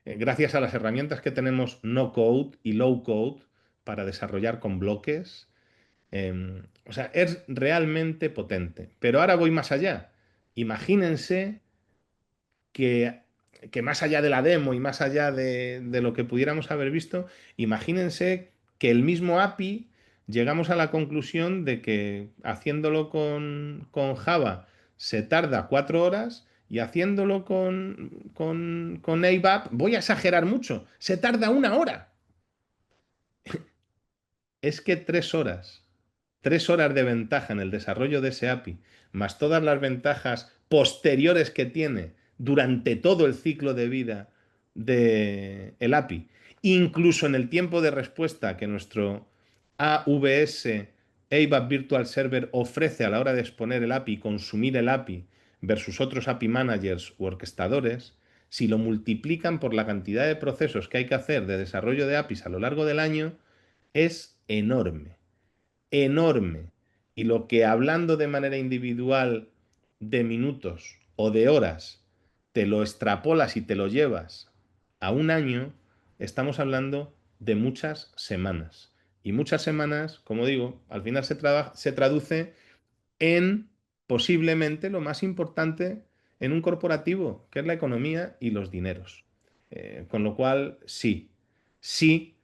gracias a las herramientas que tenemos no code y low code para desarrollar con bloques. O sea, es realmente potente. Pero ahora voy más allá. Imagínense que, que más allá de la demo y más allá de lo que pudiéramos haber visto, imagínense que el mismo API llegamos a la conclusión de que haciéndolo con Java se tarda 4 horas y haciéndolo con ABAP, voy a exagerar mucho, se tarda 1 hora. Es que 3 horas. 3 horas de ventaja en el desarrollo de ese API, más todas las ventajas posteriores que tiene durante todo el ciclo de vida del API, incluso en el tiempo de respuesta que nuestro AVS, ABAP Virtual Server, ofrece a la hora de exponer el API y consumir el API versus otros API managers u orquestadores, si lo multiplican por la cantidad de procesos que hay que hacer de desarrollo de APIs a lo largo del año, es enorme, enorme. Y lo que hablando de manera individual de minutos o de horas, te lo extrapolas y te lo llevas a un año, estamos hablando de muchas semanas. Y muchas semanas, como digo, al final se traduce en posiblemente lo más importante en un corporativo, que es la economía y los dineros. Con lo cual, sí, sí,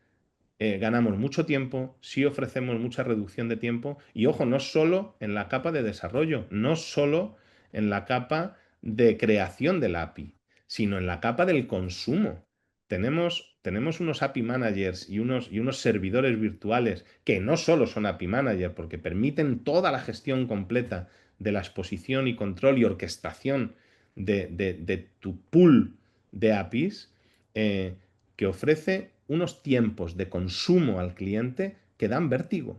ganamos mucho tiempo, sí ofrecemos mucha reducción de tiempo y ojo, no solo en la capa de desarrollo, no solo en la capa de creación del API, sino en la capa del consumo. Tenemos unos API managers y unos servidores virtuales que no solo son API manager, porque permiten toda la gestión completa de la exposición y control y orquestación de tu pool de APIs, eh, que ofrece unos tiempos de consumo al cliente que dan vértigo.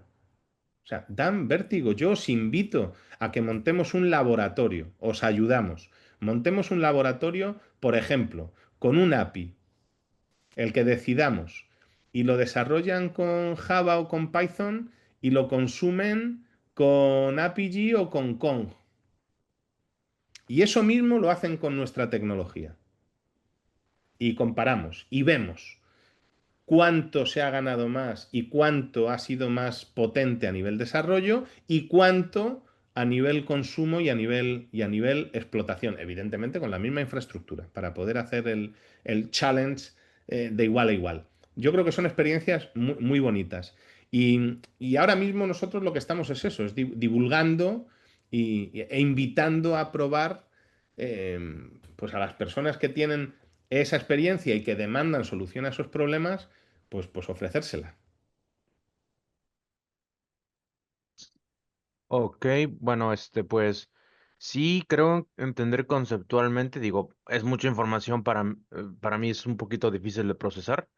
O sea, dan vértigo. Yo os invito a que montemos un laboratorio, os ayudamos. Montemos un laboratorio, por ejemplo, con un API, el que decidamos, y lo desarrollan con Java o con Python y lo consumen con API o con Kong. Y eso mismo lo hacen con nuestra tecnología. Y comparamos y vemos cuánto se ha ganado más y cuánto ha sido más potente a nivel desarrollo y cuánto a nivel consumo y a nivel explotación, evidentemente con la misma infraestructura, para poder hacer el challenge de igual a igual. Yo creo que son experiencias muy, muy bonitas. Y ahora mismo nosotros lo que estamos es eso, es divulgando e invitando a probar, eh, pues a las personas que tienen esa experiencia y que demandan solución a esos problemas, pues ofrecérsela. Ok, bueno, pues sí creo entender conceptualmente, digo, es mucha información para mí es un poquito difícil de procesar,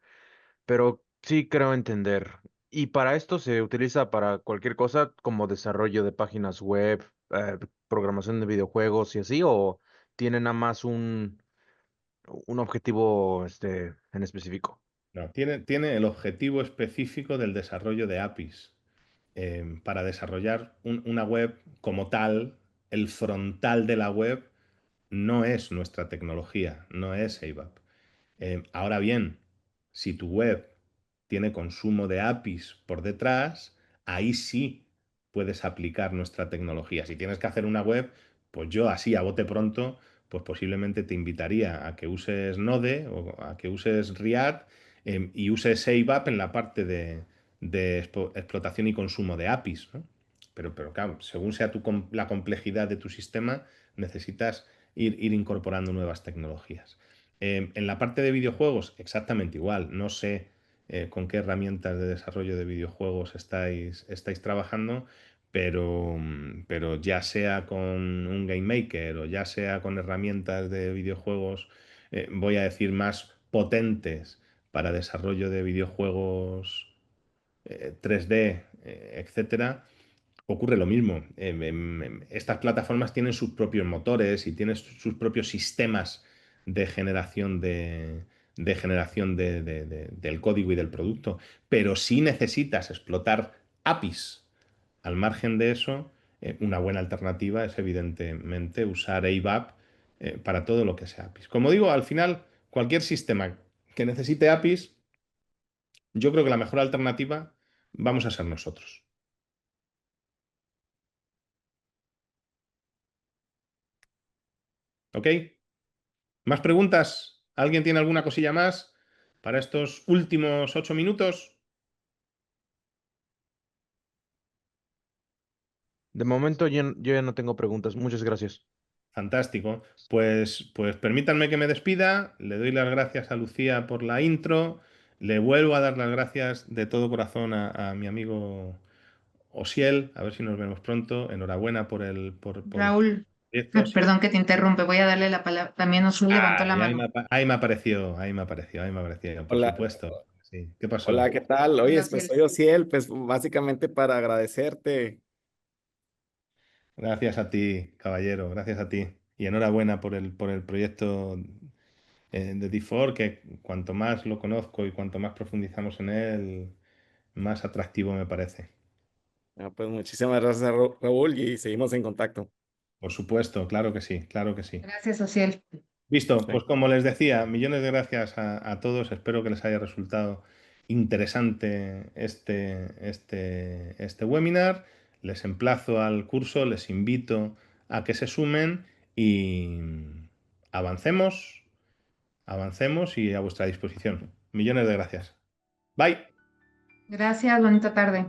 pero sí creo entender. Y para esto se utiliza para cualquier cosa como desarrollo de páginas web, programación de videojuegos y así, o tiene nada más un objetivo en específico. No, tiene el objetivo específico del desarrollo de APIs. Para desarrollar una web como tal, el frontal de la web no es nuestra tecnología, no es ABAP. Ahora bien, si tu web tiene consumo de APIs por detrás, ahí sí puedes aplicar nuestra tecnología. Si tienes que hacer una web, pues yo así a bote pronto, pues posiblemente te invitaría a que uses Node o a que uses React, y uses ABAP en la parte de explotación y consumo de APIs, ¿no? Pero claro, según sea la complejidad de tu sistema, necesitas ir incorporando nuevas tecnologías. En la parte de videojuegos, exactamente igual. No sé con qué herramientas de desarrollo de videojuegos estáis trabajando, pero ya sea con un Game Maker o ya sea con herramientas de videojuegos, voy a decir, más potentes para desarrollo de videojuegos 3D, etcétera, ocurre lo mismo. Estas plataformas tienen sus propios motores y tienen sus propios sistemas de generación de generación del código y del producto. Pero si necesitas explotar APIs al margen de eso, una buena alternativa es evidentemente usar ABAP para todo lo que sea APIs. Como digo, al final, cualquier sistema que necesite APIs, yo creo que la mejor alternativa vamos a ser nosotros. ¿Ok? ¿Más preguntas? ¿Alguien tiene alguna cosilla más para estos últimos 8 minutos? De momento yo ya no tengo preguntas. Muchas gracias. Fantástico. Pues permítanme que me despida. Le doy las gracias a Lucía por la intro. Le vuelvo a dar las gracias de todo corazón a mi amigo Osiel. A ver si nos vemos pronto. Enhorabuena por el Raúl, proyecto. Sí. perdón que te interrumpe, voy a darle la palabra. También Osul levantó la Ahí mano. ahí me apareció, ahí me apareció, por Hola, supuesto. Sí. ¿Qué pasó? hola, ¿qué tal? Oye, Hola, pues Ociel. soy Ociel, pues básicamente para agradecerte. Gracias a ti, caballero, gracias a ti. Y enhorabuena por el proyecto de D4, que cuanto más lo conozco y cuanto más profundizamos en él, más atractivo me parece. Pues muchísimas gracias, Raúl, y seguimos en contacto. Por supuesto, claro que sí, claro que sí. Gracias, Ociel. Listo, Sí. pues como les decía, millones de gracias a todos. Espero que les haya resultado interesante este webinar. Les emplazo al curso, les invito a que se sumen y avancemos, avancemos y a vuestra disposición. Millones de gracias. Bye. Gracias, bonita tarde.